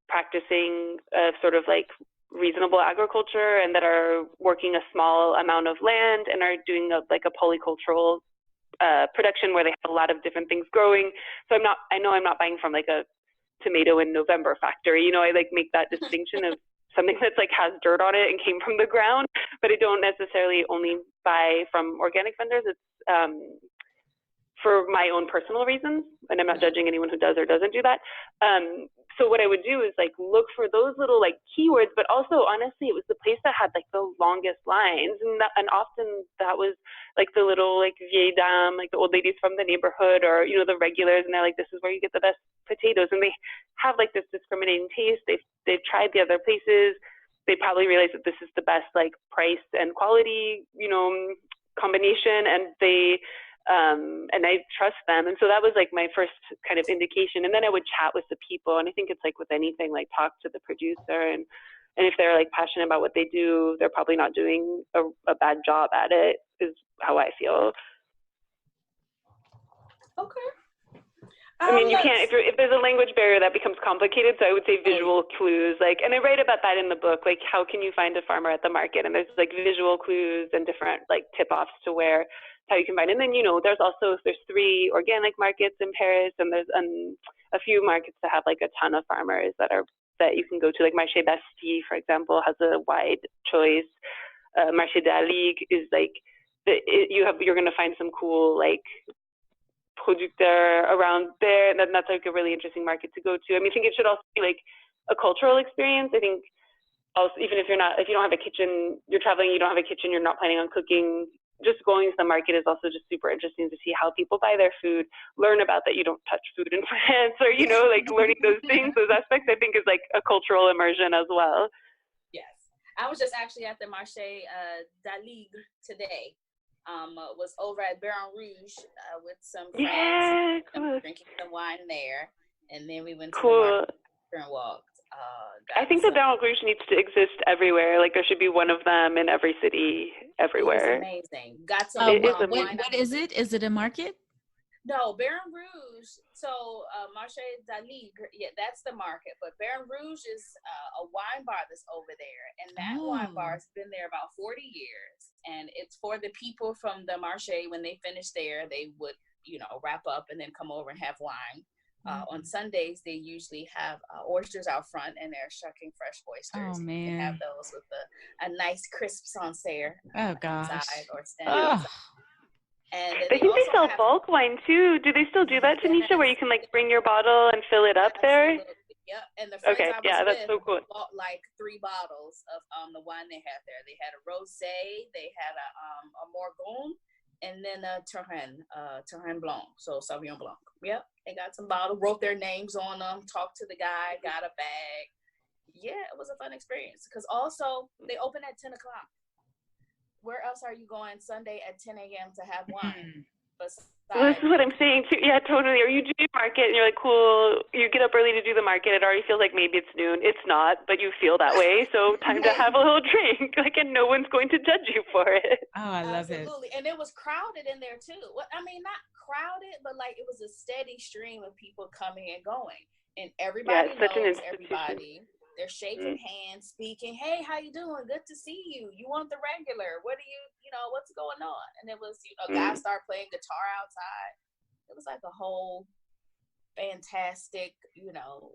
practicing sort of, like, reasonable agriculture, and that are working a small amount of land and are doing a polycultural production where they have a lot of different things growing. So I know I'm not buying from, like, a tomato in November factory. You know, I, like, make that distinction of something that's, like, has dirt on it and came from the ground, but I don't necessarily only buy from organic vendors. It's for my own personal reasons, and I'm not judging anyone who does or doesn't do that. So what I would do is like look for those little like keywords, but also honestly, it was the place that had like the longest lines, and often that was like the little like vieille dame, like the old ladies from the neighborhood, or you know the regulars, and they're like, this is where you get the best potatoes, and they have like this discriminating taste. They've tried the other places. They probably realize that this is the best like price and quality, you know, combination, and and I trust them. And so that was like my first kind of indication. And then I would chat with the people. And I think it's like with anything, like talk to the producer, and if they're like passionate about what they do, they're probably not doing a bad job at it, is how I feel. Okay. I mean, you can't, if there's a language barrier, that becomes complicated. So I would say visual clues, like, and I write about that in the book, like how can you find a farmer at the market? And there's like visual clues and different like tip-offs to where, how you can find. And then, you know, there's 3 organic markets in Paris, and there's a few markets that have like a ton of farmers that you can go to, like Marché Bastille, for example, has a wide choice. Marché Dilling is like, you're going to find some cool, like, producteur around there, and that's like a really interesting market to go to. I mean, I think it should also be like a cultural experience. I think also, even if you don't have a kitchen, you're traveling, you don't have a kitchen, you're not planning on cooking, just going to the market is also just super interesting to see how people buy their food, learn about that you don't touch food in France, or, you know, like learning those things, those aspects, I think is like a cultural immersion as well. Yes. I was just actually at the Marché Dilling today. Was over at Baron Rouge with some friends. Yeah, cool. Drinking some wine there, and then we went to cool. the market and walked. I think the Baron Rouge needs to exist everywhere. Like there should be one of them in every city, everywhere. It's amazing. Got some. What is it? Is it a market? No, Baron Rouge. So Marché Dilling, yeah, that's the market. But Baron Rouge is a wine bar that's over there, and that wine bar has been there about 40 years. And it's for the people from the Marché. When they finish there, they would, you know, wrap up and then come over and have wine. On Sundays, they usually have oysters out front, and they're shucking fresh oysters. Oh man! They have those with a nice crisp Sancerre. Oh gosh! Inside or standing. And I think they sell bulk wine too. Do they still do that, Tanisha, where you can like bring your bottle and fill it up there? Yep. And the friends I was that's so cool. bought like 3 bottles of the wine they had there. They had a rosé, they had a Morgon, and then a Turhan Blanc, so Sauvignon Blanc. Yep. They got some bottles, wrote their names on them, talked to the guy, got a bag. Yeah, it was a fun experience because also they open at 10 o'clock. Where else are you going Sunday at 10 a.m. to have wine? Well, this is what I'm saying too. Yeah, totally. Or you do your market and you're like, cool, you get up early to do the market. It already feels like maybe it's noon. It's not, but you feel that way. So time to have a little drink. Like, and no one's going to judge you for it. Oh, I love it. Absolutely. And it was crowded in there too. Well, I mean, not crowded, but like it was a steady stream of people coming and going. And everybody knows everybody. They're shaking hands, speaking, hey, how you doing? Good to see you. You want the regular? What do you know, what's going on? And it was, you know, guys start playing guitar outside. It was like a whole fantastic, you know,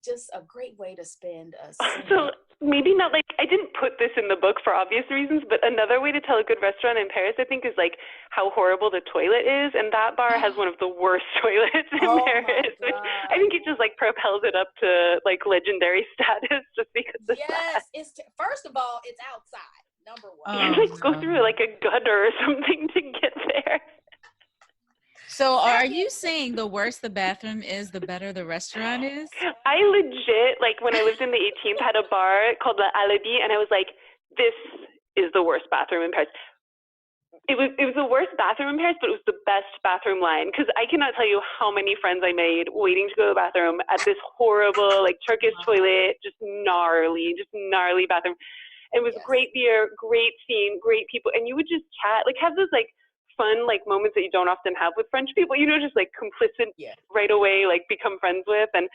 just a great way to spend a So maybe not like, I didn't put this in the book for obvious reasons, but another way to tell a good restaurant in Paris, I think, is like how horrible the toilet is. And that bar has one of the worst toilets in Paris. Which I think it just like propels it up to like legendary status just because of that. Yes, first of all, it's outside, number one. You like go through like a gutter or something to get there. So are you saying the worse the bathroom is, the better the restaurant is? I legit, like when I lived in the 18th, had a bar called the Alibi, and I was like, this is the worst bathroom in Paris. It was the worst bathroom in Paris, but it was the best bathroom line, because I cannot tell you how many friends I made waiting to go to the bathroom at this horrible, like Turkish toilet, just gnarly bathroom. It was great beer, great scene, great people, and you would just chat, like have those like fun like moments that you don't often have with French people, you know, just like complicit right away, like become friends with, and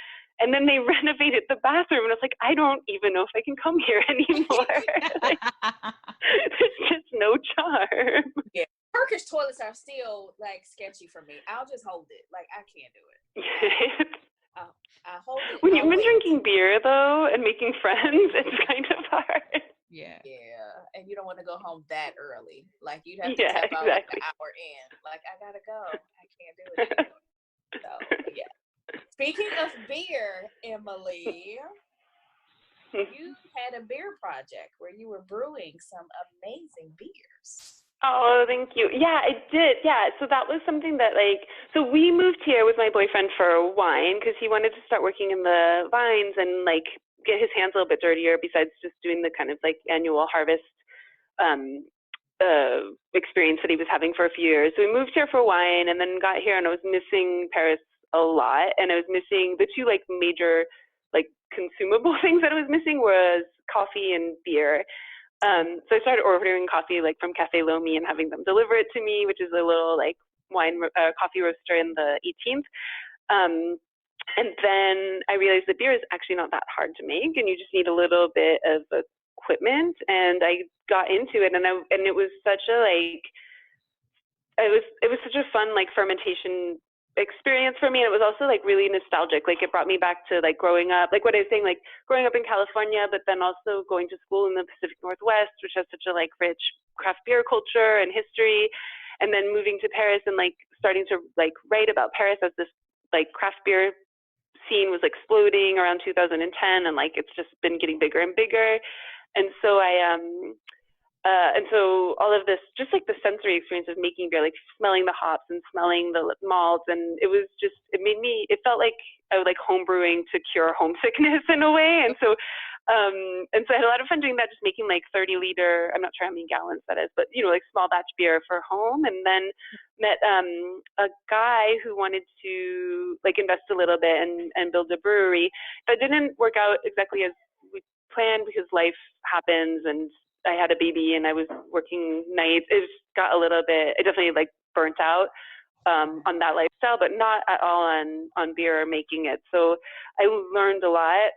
then they renovated the bathroom, and I was like, I don't even know if I can come here anymore. Like, there's just no charm. Yeah, Turkish toilets are still like sketchy for me. I'll just hold it. Like I can't do it. I hold it. When you've been drinking beer though and making friends, it's kind of hard. Yeah. Yeah, and you don't want to go home that early. Like you'd have to Yeah, tap out like exactly. an hour in. Like I gotta go. I can't do it anymore. So yeah. Speaking of beer, Emily, you had a beer project where you were brewing some amazing beers. Oh, thank you. Yeah, I did. Yeah, so that was something that so we moved here with my boyfriend for wine because he wanted to start working in the vines and get his hands a little bit dirtier besides just doing the kind of annual harvest um, experience that he was having for a few years. So we moved here for wine and then got here and I was missing Paris a lot and I was missing the two major consumable things that I was missing was coffee and beer. So I started ordering coffee from Cafe Lomi and having them deliver it to me, which is a little wine coffee roaster in the 18th. And then I realized that beer is actually not that hard to make, and you just need a little bit of equipment. And I got into it, and it was such a it was such a fun fermentation experience for me. And it was also really nostalgic. It brought me back to growing up, what I was saying, growing up in California, but then also going to school in the Pacific Northwest, which has such a rich craft beer culture and history. And then moving to Paris and starting to write about Paris as this craft beer scene was exploding around 2010, and it's just been getting bigger and bigger. And so and so all of this, just the sensory experience of making beer, smelling the hops and smelling the malts, and it felt like I was home brewing to cure homesickness in a way. And so I had a lot of fun doing that, just making 30-liter, I'm not sure how many gallons that is, but small batch beer for home. And then met a guy who wanted to invest a little bit and build a brewery. That didn't work out exactly as we planned because life happens, and I had a baby and I was working nights. It just got a little bit, it definitely burnt out on that lifestyle, but not at all on beer or making it. So I learned a lot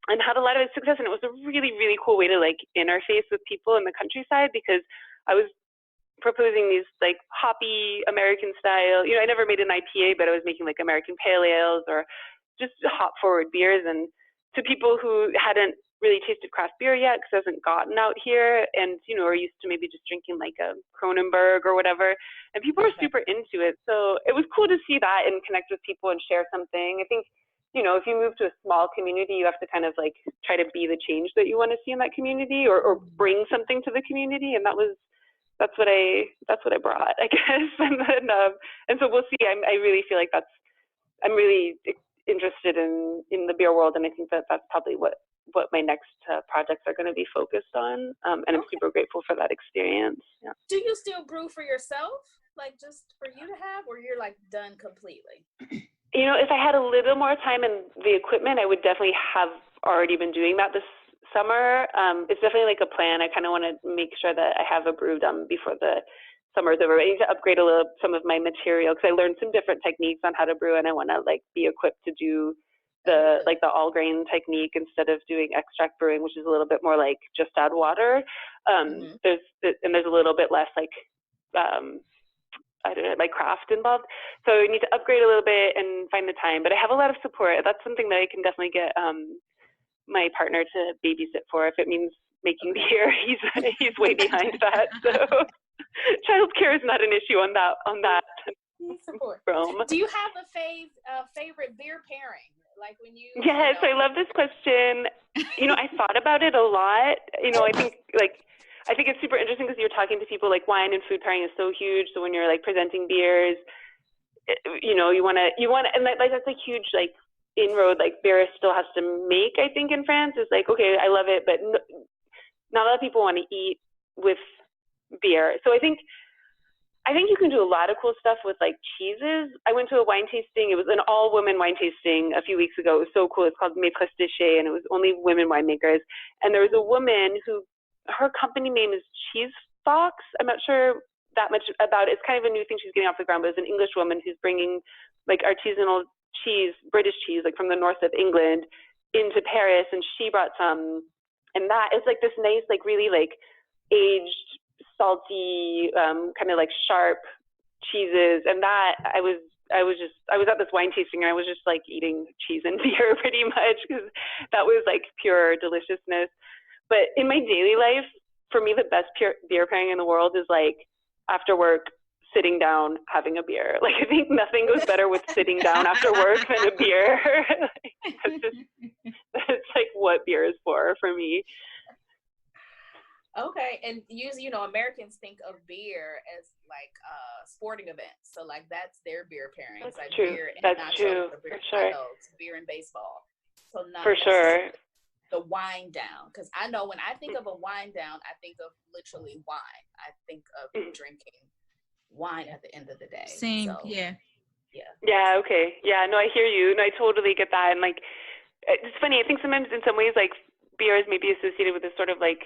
and had a lot of success. And it was a really, really cool way to interface with people in the countryside because I was proposing these hoppy American style, I never made an IPA, but I was making American pale ales or just hop forward beers, and to people who hadn't really tasted craft beer yet because it hasn't gotten out here and are used to maybe just drinking a Kronenberg or whatever, and people were super into it. So it was cool to see that and connect with people and share something. I think if you move to a small community, you have to kind of try to be the change that you want to see in that community or bring something to the community, and that's what I brought, I guess. And then and so we'll see. I really feel like I'm really interested in the beer world, and I think that's probably what my next projects are going to be focused on. And I'm super grateful for that experience. Yeah. Do you still brew for yourself, just for you to have, or you're done completely? If I had a little more time and the equipment, I would definitely have already been doing that this summer. It's definitely a plan. I kind of want to make sure that I have a brew done before the summer's over. I need to upgrade a little some of my material because I learned some different techniques on how to brew, and I want to be equipped to do the all grain technique instead of doing extract brewing, which is a little bit more just add water. There's a little bit less I don't know, craft involved. So I need to upgrade a little bit and find the time, but I have a lot of support. That's something that I can definitely get my partner to babysit for. If it means making beer, he's way behind that. So childcare is not an issue on that. Support. Realm. Do you have a favorite beer pairing? When you Yes, I love this question. I thought about it a lot. I think it's super interesting because you're talking to people wine and food pairing is so huge. So when you're presenting beers, you want to, and that's a huge inroad beer still has to make. I think in France is okay, I love it, but not a lot of people want to eat with beer. So I think you can do a lot of cool stuff with cheeses. I went to a wine tasting. It was an all-women wine tasting a few weeks ago. It was so cool. It's called Maîtresse Déchet, and it was only women winemakers. And there was a woman who, her company name is Cheese Fox. I'm not sure that much about it. It's kind of a new thing she's getting off the ground, but it's an English woman who's bringing artisanal cheese, British cheese, from the north of England into Paris, and she brought some, and that is this nice, really aged, salty, kind of sharp cheeses, and that I was at this wine tasting and I was just eating cheese and beer pretty much because that was pure deliciousness. But in my daily life, for me, the best beer pairing in the world is like after work, sitting down, having a beer. Like I think nothing goes better with sitting down after work than a beer. That's like what beer is for me. Okay, and usually, Americans think of beer as like sporting events. So like that's their beer pairings, That's like true. beer and That's nachos, true. or beer For sure. tacos, beer and baseball. So not for sure. the wine down, because I know when I think of a wine down, I think of literally wine. I think of drinking wine at the end of the day. Same, so, yeah. Yeah, okay. Yeah, no, I hear you. No, I totally get that. And like, it's funny. I think sometimes in some ways, like beer is maybe associated with this sort of like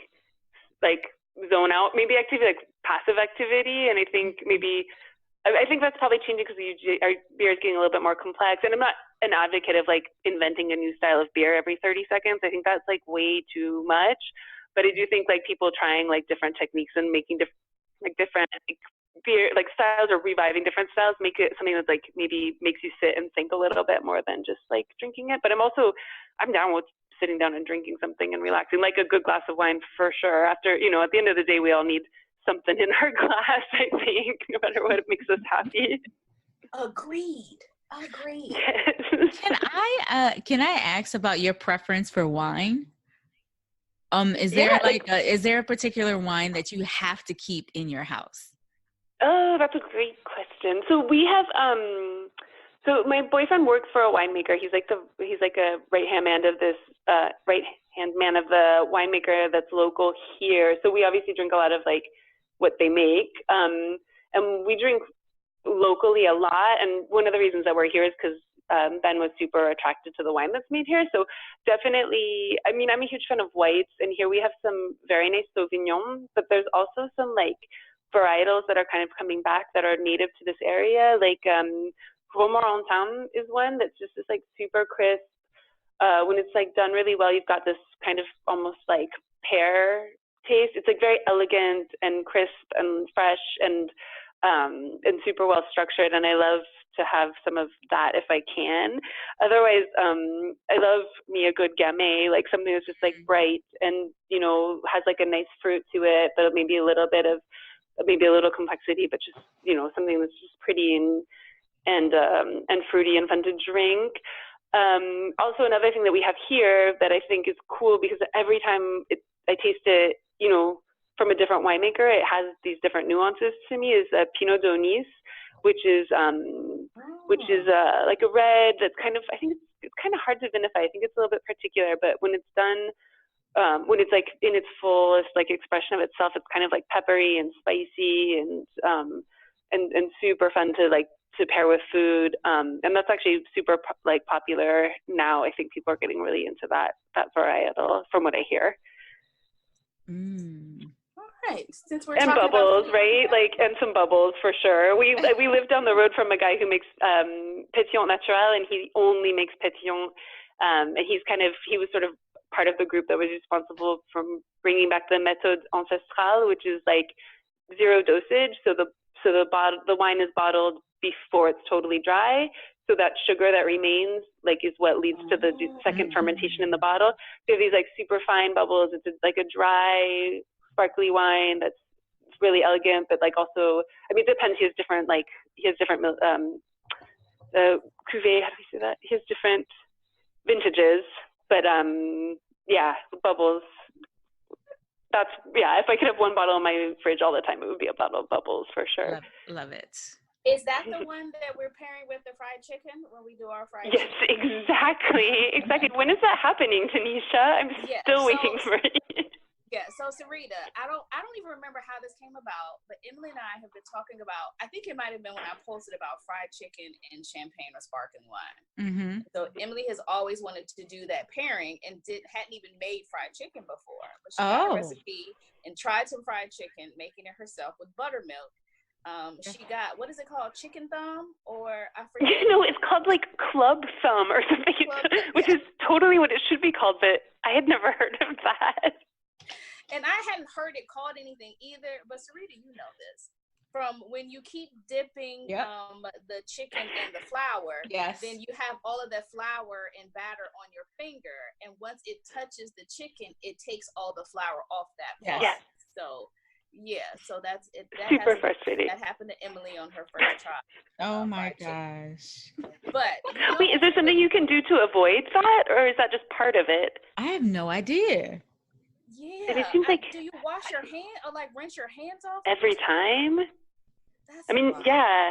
zone out, maybe activity, like passive activity. And I think I think that's probably changing because our beer is getting a little bit more complex. And I'm not an advocate of like inventing a new style of beer every 30 seconds. I think that's like way too much. But I do think like people trying like different techniques and making different beer like styles or reviving different styles make it something that's like maybe makes you sit and think a little bit more than just like drinking it. But I'm down with sitting down and drinking something and relaxing, like a good glass of wine for sure. After, at the end of the day, we all need something in our glass, I think, no matter what makes us happy. Agreed. Yes. Can I ask about your preference for wine? Is there a particular wine that you have to keep in your house? Oh, that's a great question. So we have so my boyfriend works for a winemaker. He's like a right-hand man of the winemaker that's local here. So we obviously drink a lot of like what they make. And we drink locally a lot. And one of the reasons that we're here is because Ben was super attracted to the wine that's made here. So definitely, I mean, I'm a huge fan of whites, and here we have some very nice Sauvignon, but there's also some like varietals that are kind of coming back that are native to this area. Like Romorantin is one that's just this like super crisp. When it's like done really well, you've got this kind of almost like pear taste. It's like very elegant and crisp and fresh and super well structured. And I love to have some of that if I can. Otherwise, I love me a good gamay, like something that's just like bright and, has like a nice fruit to it, but maybe a little complexity, but just, something that's just pretty and fruity and fun to drink. Also, another thing that we have here that I think is cool, because every time I taste it, from a different winemaker, it has these different nuances to me, is Pinot d'Aunis, which is like a red that's kind of, I think it's kind of hard to vinify. I think it's a little bit particular, but when it's done, when it's like in its fullest like expression of itself, it's kind of like peppery and spicy and super fun to pair with food. And that's actually super like popular now. I think people are getting really into that varietal from what I hear. All right. Since we're and talking bubbles, about right? Like, and some bubbles for sure. We live down the road from a guy who makes pétillant naturel, and he only makes pétillant. And he was sort of part of the group that was responsible for bringing back the méthode ancestrale, which is like zero dosage. So the wine is bottled before it's totally dry. So that sugar that remains, like, is what leads to the second fermentation in the bottle. So you have these like super fine bubbles. It's like a dry, sparkly wine that's really elegant, but like also, I mean, it depends. He has different cuvée. How do we say that? He has different vintages, but yeah, bubbles. That's, yeah. If I could have one bottle in my fridge all the time, it would be a bottle of bubbles for sure. Love it. Is that the one that we're pairing with the fried chicken when we do our fried chicken? Yes, exactly. When is that happening, Tanisha? I'm still waiting for it. Yeah, so Sarita, I don't even remember how this came about, but Emily and I have been talking about, I think it might have been when I posted about fried chicken and champagne or sparkling wine. Mm-hmm. So Emily has always wanted to do that pairing and hadn't even made fried chicken before. But she got a recipe and tried some fried chicken, making it herself with buttermilk. She got, what is it called? Chicken thumb? Or I forget. It's called like club thumb or something, which is totally what it should be called, but I had never heard of that. And I hadn't heard it called anything either, but Sarita, you know this. from when you keep dipping the chicken in the flour, then you have all of that flour and batter on your finger, and once it touches the chicken, it takes all the flour off that part. Yes. So so that's it. Super frustrating. That happened to Emily on her first try. Oh my gosh. But wait, is there something you can do to avoid that, or is that just part of it? I have no idea. Yeah. And it seems like, do you wash your hand or like rinse your hands off every time? That's I mean, wild. yeah.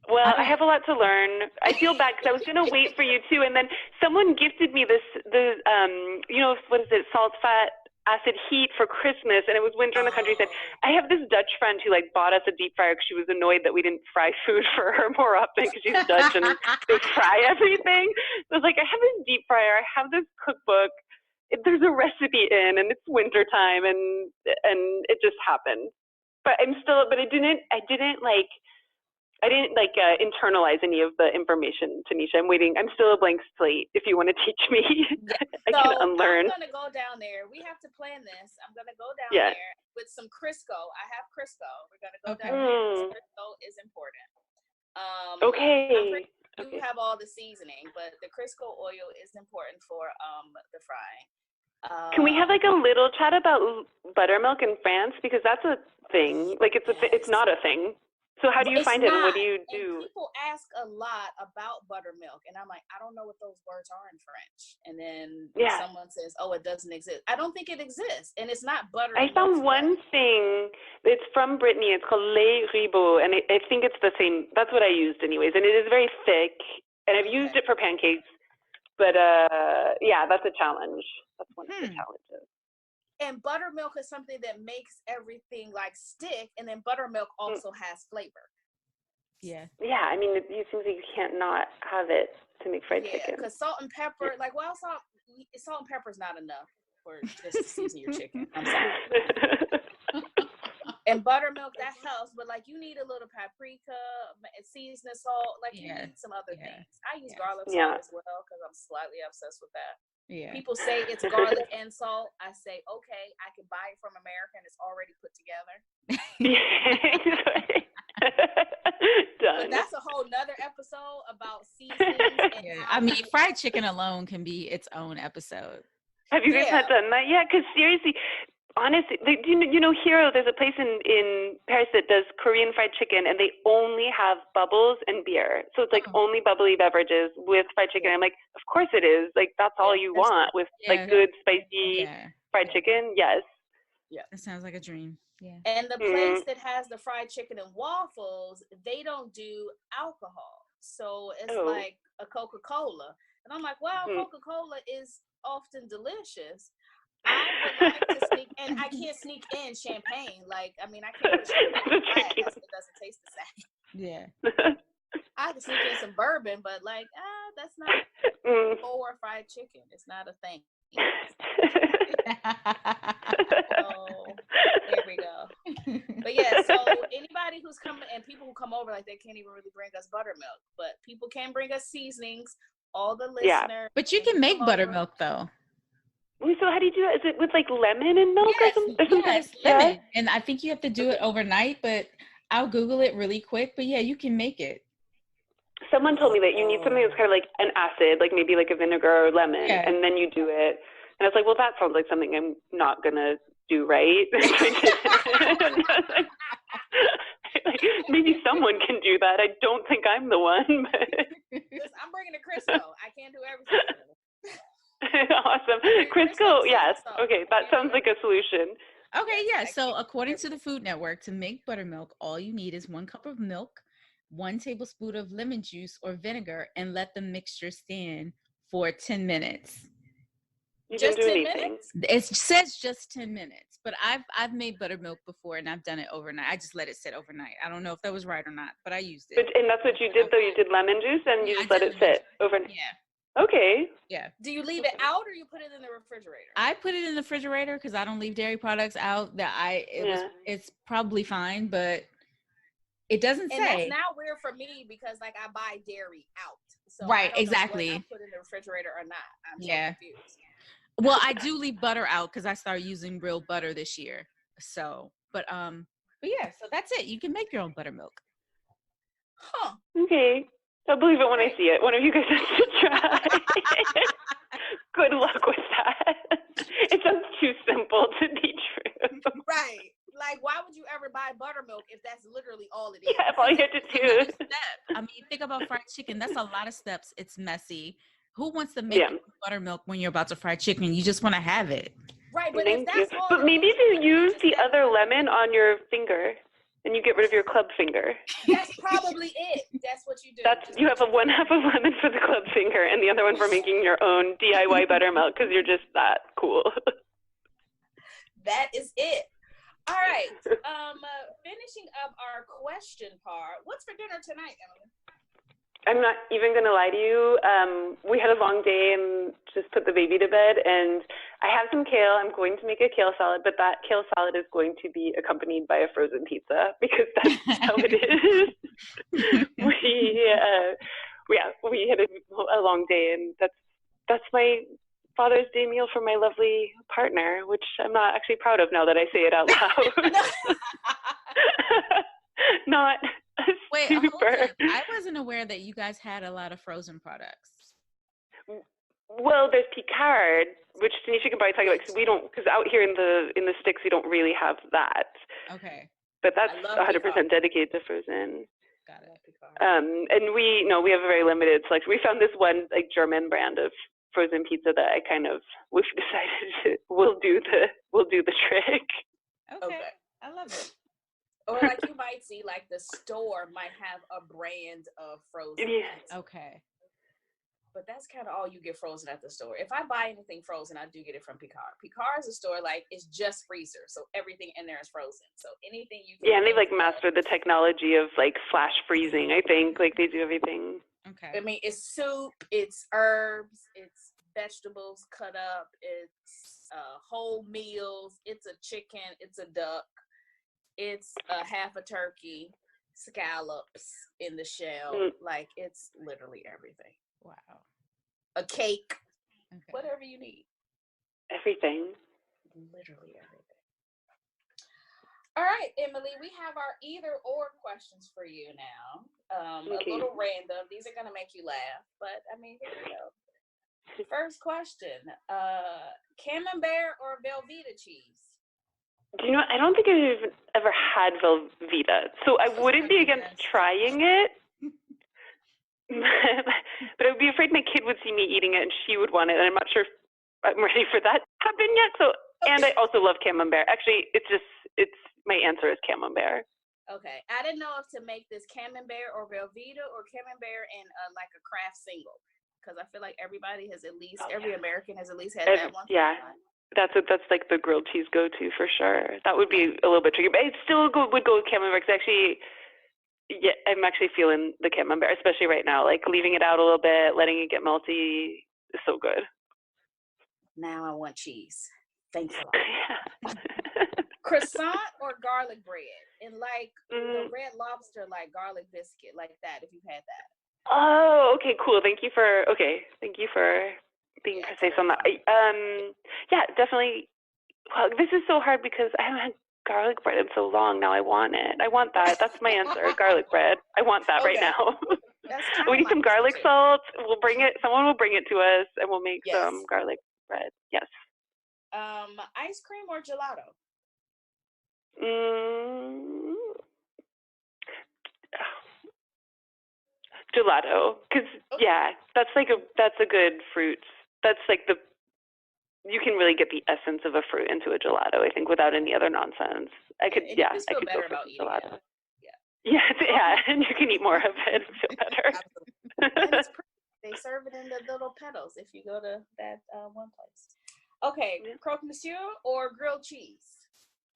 Well, I have a lot to learn. I feel bad because I was going to wait for you too, and then someone gifted me what is it, salt, fat, acid, heat for Christmas, and it was winter in the countryside. I have this Dutch friend who like bought us a deep fryer because she was annoyed that we didn't fry food for her more often because she's Dutch and they fry everything. So I was like, I have this deep fryer, I have this cookbook, there's a recipe in, and it's winter time, and it just happened. But I didn't internalize any of the information, Tanisha. I'm still a blank slate if you want to teach me. I can unlearn. I'm going to go down there. We have to plan this. I'm going to go down there with some Crisco. I have Crisco. We're going to go down there. Crisco is important. You have all the seasoning, but the Crisco oil is important for the frying. Can we have like a little chat about buttermilk in France? Because that's a thing. Like it's not a thing. So how do you find it, and what do you do? And people ask a lot about buttermilk, and I'm like, I don't know what those words are in French. And then someone says, oh, it doesn't exist. I don't think it exists, and it's not butter. I found one thing. It's from Brittany. It's called lait ribot, and I think it's the same. That's what I used anyways, and it is very thick, and I've used it for pancakes. But that's a challenge. That's one of the challenges. And buttermilk is something that makes everything like stick, and then buttermilk also has flavor. Yeah. Yeah, I mean, it seems like you can't not have it to make fried chicken. Because salt and pepper, salt and pepper is not enough for just to season your chicken. I'm sorry. And buttermilk, that helps, but like you need a little paprika, seasoning salt, like you need some other things. I use garlic salt as well because I'm slightly obsessed with that. Yeah. People say it's garlic and salt. I say, okay, I can buy it from America and it's already put together. Done. But that's a whole nother episode about seasonings. I mean, fried chicken alone can be its own episode. Have you guys not done that? Yeah, because seriously, honestly, Hero, there's a place in Paris that does Korean fried chicken, and they only have bubbles and beer. So it's like only bubbly beverages with fried chicken. I'm like, of course it is. Like, that's all you want with like good, spicy fried chicken. Yes. Yeah. That sounds like a dream. Yeah. And the place that has the fried chicken and waffles, they don't do alcohol. So it's like a Coca-Cola. And I'm like, wow, Coca-Cola is often delicious. I would like to sneak, and I can't sneak in champagne. Like, I mean, I can't put champagne in glass. It doesn't taste the same. Yeah. I can sneak in some bourbon, but like, that's not for fried chicken. It's not a thing. So there we go. But yeah, so anybody who's coming, and people who come over, like they can't even really bring us buttermilk, but people can bring us seasonings. All the listeners. But you can make buttermilk though. So how do you do that? Is it with like lemon and milk or something? Yes, lemon. And I think you have to do it overnight, but I'll Google it really quick. But yeah, you can make it. Someone told me that you need something that's kind of like an acid, like maybe like a vinegar or lemon, and then you do it. And I was like, well, that sounds like something I'm not going to do right. Like, maybe someone can do that. I don't think I'm the one. But listen, I'm bringing the Crisco. I can't do everything. Awesome. Crisco, yes. Okay, that sounds like a solution. Okay, yeah. So according to the Food Network, to make buttermilk, all you need is 1 cup of milk, 1 tablespoon of lemon juice or vinegar, and let the mixture stand for 10 minutes. You just do anything. Minutes? It says just 10 minutes, but I've made buttermilk before and I've done it overnight. I just let it sit overnight. I don't know if that was right or not, but I used it. And that's what you did though? You did lemon juice and you just let it sit overnight? Yeah. Okay. Yeah. Do you leave it out or you put it in the refrigerator? I put it in the refrigerator because I don't leave dairy products out. It's probably fine, but it doesn't say. And that's now weird for me because like I buy dairy out. So right, I don't exactly. know what I put in the refrigerator or not. I'm so confused. Well, I do leave butter out because I started using real butter this year. So, but But yeah, so that's it. You can make your own buttermilk. Huh. Okay. I'll believe it when I see it. One of you guys has to try. Good luck with that. It sounds too simple to be true. Right. Like, why would you ever buy buttermilk if that's literally all it is? Yeah, if all you had to do. I mean, think about fried chicken. That's a lot of steps. It's messy. Who wants to make buttermilk when you're about to fry chicken? You just want to have it. Right, but Thank if you. that's all But maybe if you use the other lemon on your finger and you get rid of your club finger. That's probably it. That's what you do. You have a 1/2 of lemon for the club finger and the other one for making your own DIY buttermilk because you're just that cool. That is it. All right. Finishing up our question part. What's for dinner tonight, Emily? I'm not even going to lie to you. We had a long day and just put the baby to bed, and I have some kale. I'm going to make a kale salad, but that kale salad is going to be accompanied by a frozen pizza because that's how it is. We had a long day, and that's my Father's Day meal for my lovely partner, which I'm not actually proud of now that I say it out loud. Not Wait, super. hold on. I wasn't aware that you guys had a lot of frozen products. Well, there's Picard, which Tanisha can probably talk about because out here in the sticks we don't really have that. Okay. But that's 100% Picard. dedicated to frozen. Got it. And we have a very limited selection. We found this one like German brand of frozen pizza that we've decided we'll do the trick. Okay. I love it. Or like you might see, like the store might have a brand of frozen. Yeah. Okay. But that's kind of all you get frozen at the store. If I buy anything frozen, I do get it from Picard. Picard is a store like it's just freezer, so everything in there is frozen. So anything you can and they've like mastered the technology of like flash freezing. I think like they do everything. Okay. I mean, it's soup, it's herbs, it's vegetables cut up, it's whole meals, it's a chicken, it's a duck. It's a half a turkey, scallops in the shell. Like, it's literally everything. Wow. A cake. Okay. Whatever you need. Everything. Literally everything. All right, Emily, we have our either or questions for you now. Okay. A little random. These are going to make you laugh, but I mean, here we go. First question. Camembert or Velveeta cheese? Do you know, I don't think I've ever had Velveeta, so I wouldn't be against trying it, but I would be afraid my kid would see me eating it and she would want it, and I'm not sure if I'm ready for that to happen yet. So, and I also love Camembert. Actually, my answer is Camembert. Okay, I didn't know if to make this Camembert or Velveeta or Camembert and like a craft single, because I feel like everybody has every American has at least had that one. Yeah. That's like the grilled cheese go-to for sure. That would be a little bit tricky, but I still would go with Camembert because I'm actually feeling the Camembert, especially right now. Like leaving it out a little bit, letting it get melty is so good. Now I want cheese. Thanks a lot. Croissant or garlic bread, and like the Red Lobster, like garlic biscuit, like that. If you've had that. Oh, okay, cool. Thank you for being precise on that. Yeah, definitely. Well, this is so hard because I haven't had garlic bread in so long. Now I want it. I want that. That's my answer. Garlic bread. I want that right now. We need some garlic salt. We'll bring it. Someone will bring it to us, and we'll make some garlic bread. Yes. Ice cream or gelato? Gelato, because that's a good fruit. That's like you can really get the essence of a fruit into a gelato, I think, without any other nonsense. I could go for gelato. And you can eat more of it and feel better. And it's pretty. They serve it in the little petals if you go to that one place. Okay, croque monsieur or grilled cheese?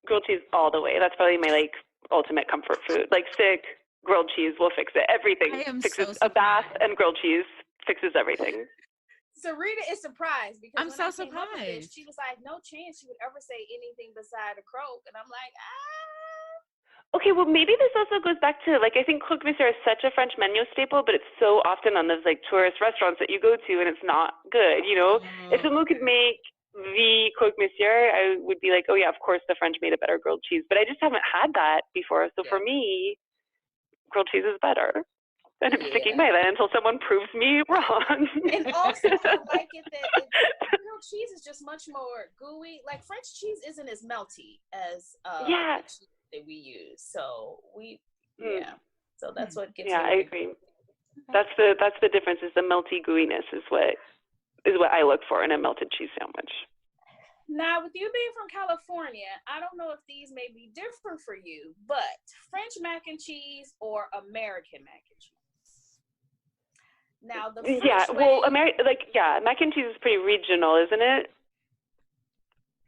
Grilled cheese all the way. That's probably my ultimate comfort food. Like stick, grilled cheese will fix it. Everything fixes a bath, and grilled cheese fixes everything. Sarita is surprised because I'm so surprised. She was like, no chance she would ever say anything beside a croque, and I'm like, Okay, well maybe this also goes back to I think croque monsieur is such a French menu staple, but it's so often on those tourist restaurants that you go to, and it's not good. You know, if someone could make the croque monsieur, I would be like, oh yeah, of course the French made a better grilled cheese, but I just haven't had that before. So for me, grilled cheese is better. And I'm sticking by that until someone proves me wrong. And also, I like it that grilled cheese is just much more gooey. Like French cheese isn't as melty as the cheese that we use. So so that's what gets. Yeah, I agree. That's the difference. Is the melty gooiness is what I look for in a melted cheese sandwich. Now, with you being from California, I don't know if these may be different for you, but French mac and cheese or American mac and cheese. Now the French mac and cheese is pretty regional, isn't it?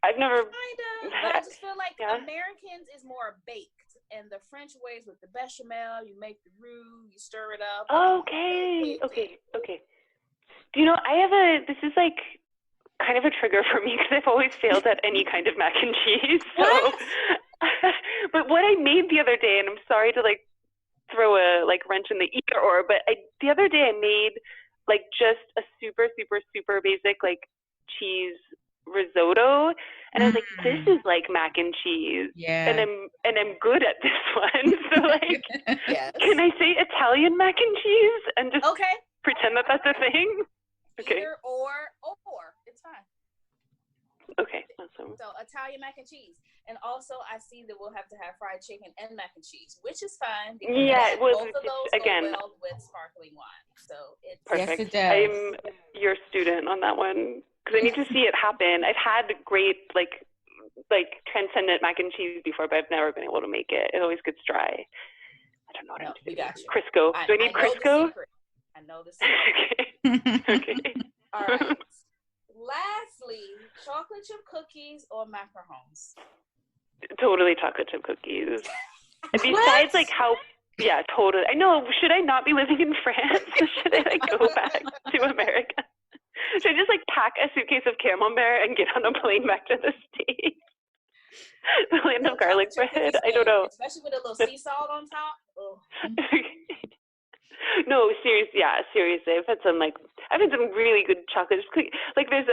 I've never but I just feel like Americans is more baked, and the French way is with the bechamel. You make the roux, you stir it up. Okay. Do you know, this is like kind of a trigger for me because I've always failed at any kind of mac and cheese. So, but what I made the other day, and I'm sorry to like throw a like wrench in the either or, but the other day I made like just a super, super, super basic like cheese risotto, and I was like, this is like mac and cheese, and I'm good at this one. So like, can I say Italian mac and cheese and just pretend that that's a thing? Okay. Either or, it's fine. Okay, awesome. So Italian mac and cheese, and also I see that we'll have to have fried chicken and mac and cheese, which is fine because both of those go well with sparkling wine. So it's perfect. Yes, it does. I'm your student on that one because I need to see it happen. I've had great like transcendent mac and cheese before, but I've never been able to make it. It always gets dry. I don't know what I'm doing. We got you. Crisco. Do I need Crisco? I know the secret. Okay. All right. Lastly, chocolate chip cookies or macarons? Totally chocolate chip cookies. Besides, like how, totally. I know, should I not be living in France? Should I like go back to America? Should I just like pack a suitcase of camembert and get on a plane back to the States? The land of garlic bread? I don't know. Especially with a little sea salt on top. Oh. No, seriously. I've had some really good chocolate cookies. Like there's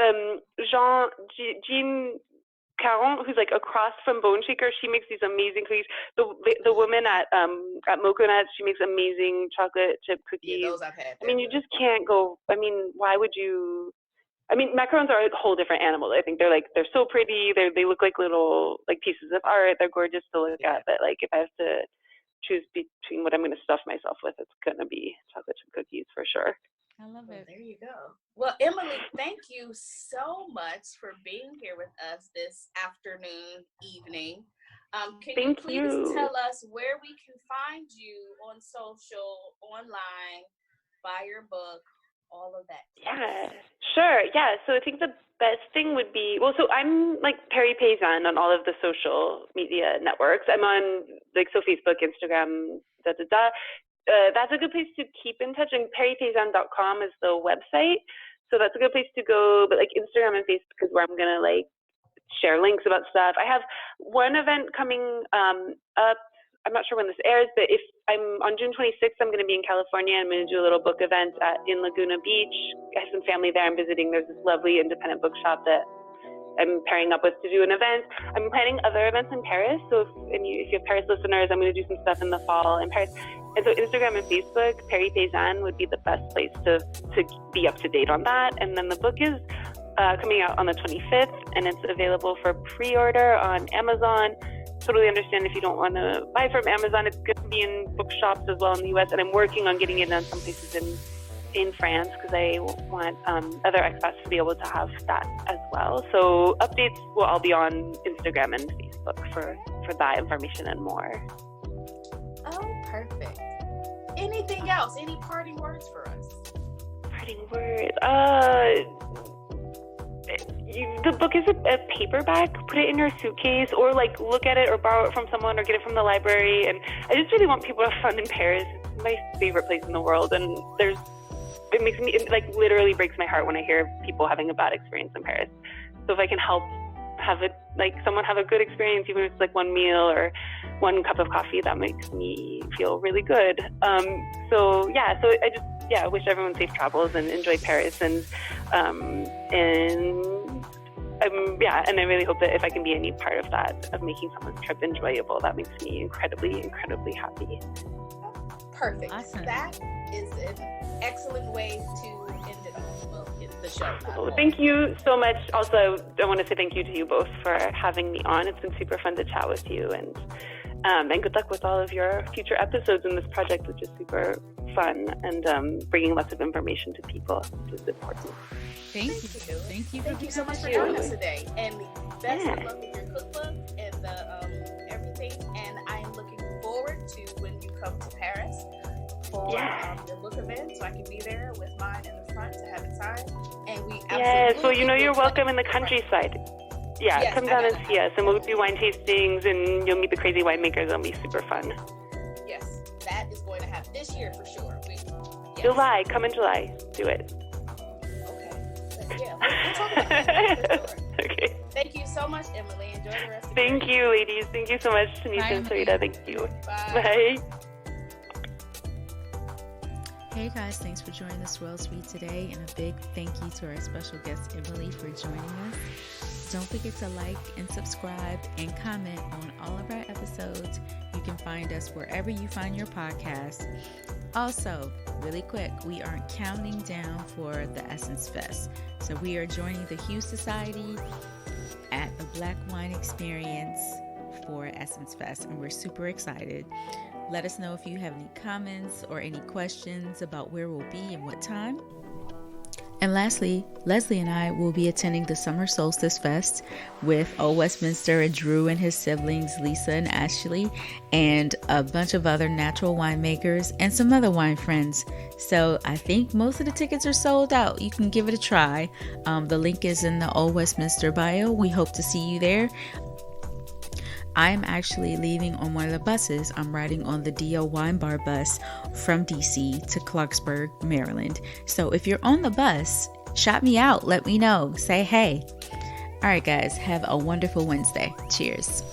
Jean Caron, who's like across from Bone Shaker. She makes these amazing cookies. The woman at Mocha Nuts, she makes amazing chocolate chip cookies. Yeah, those I've had. I mean, you just can't go. I mean, why would you? I mean, macarons are a whole different animal. I think they're so pretty. They look like little like pieces of art. They're gorgeous to look at. But like if I have to choose between what I'm going to stuff myself with, it's going to be chocolate chip cookies for sure. I love it. There you go. Well, Emily, thank you so much for being here with us this afternoon, evening. Can you please tell us where we can find you on social, online, buy your book, all of that? Yeah, sure. Yeah, so I think the best thing would be, so I'm like Paysanne on all of the social media networks. I'm on like Facebook, Instagram, that's a good place to keep in touch, and perrypaysanne.com is the website. So that's a good place to go, but like Instagram and Facebook is where I'm gonna like share links about stuff. I have one event coming up. I'm not sure when this airs, but if I'm on June 26th, I'm going to be in California. I'm going to do a little book event in Laguna Beach. I have some family there I'm visiting. There's this lovely independent bookshop that I'm pairing up with to do an event. I'm planning other events in Paris. So if you have Paris listeners, I'm going to do some stuff in the fall in Paris. And so Instagram and Facebook, Perry Paysanne would be the best place to be up to date on that. And then the book is coming out on the 25th, and it's available for pre-order on Amazon. Totally understand if you don't want to buy from Amazon. It's going to be in bookshops as well in the U.S., and I'm working on getting it in some places in France because I want other expats to be able to have that as well. So updates will all be on Instagram and Facebook for that information and more. Oh, perfect. Anything else? Any parting words for us? Parting words? The book is a paperback. Put it in your suitcase, or like look at it or borrow it from someone or get it from the library. And I just really want people to have fun in Paris. It's my favorite place in the world, and it like literally breaks my heart when I hear people having a bad experience in Paris. So if I can help someone have a good experience, even if it's like one meal or one cup of coffee, that makes me feel really good. So I wish everyone safe travels and enjoy Paris, and and I really hope that if I can be any part of that, of making someone's trip enjoyable, that makes me incredibly, incredibly happy. Perfect. Awesome. That is an excellent way to end it all. Well, it's the show. Well, thank you so much. Also, I want to say thank you to you both for having me on. It's been super fun to chat with you, and good luck with all of your future episodes in this project, which is super fun, and bringing lots of information to people, which is important. Thank you. Thank you. Thank you so much for joining us today. And best of luck with your cookbook and the everything. And I am looking forward to when you come to Paris for your book event, so I can be there with mine in the front to have it signed. And we absolutely you're welcome in the countryside. Yeah, yes, come down and see us, and we'll do wine tastings, and you'll meet the crazy winemakers. It'll be super fun. Yes, that is going to happen this year for sure. July, come in July. Do it. Yeah, we'll talk about that for sure. Okay. Thank you so much, Emily. Enjoy the rest of Thank you, ladies. Thank you so much, Tanisha and Sarita. Thank you. Bye. Bye. Hey guys, thanks for joining the Swirl Suite today, and a big thank you to our special guest Emily for joining us. Don't forget to like and subscribe and comment on all of our episodes. You can find us wherever you find your podcast. Also, really quick, we are counting down for the Essence Fest. So we are joining the Hue Society at the Black Wine Experience for Essence Fest, and we're super excited. Let us know if you have any comments or any questions about where we'll be and what time. And lastly, Leslie and I will be attending the Summer Solstice Fest with Old Westminster and Drew and his siblings, Lisa and Ashley, and a bunch of other natural winemakers and some other wine friends. So I think most of the tickets are sold out. You can give it a try. The link is in the Old Westminster bio. We hope to see you there. I'm actually leaving on one of the buses. I'm riding on the DO Wine Bar bus from DC to Clarksburg, Maryland. So if you're on the bus, shout me out. Let me know. Say hey. All right, guys. Have a wonderful Wednesday. Cheers.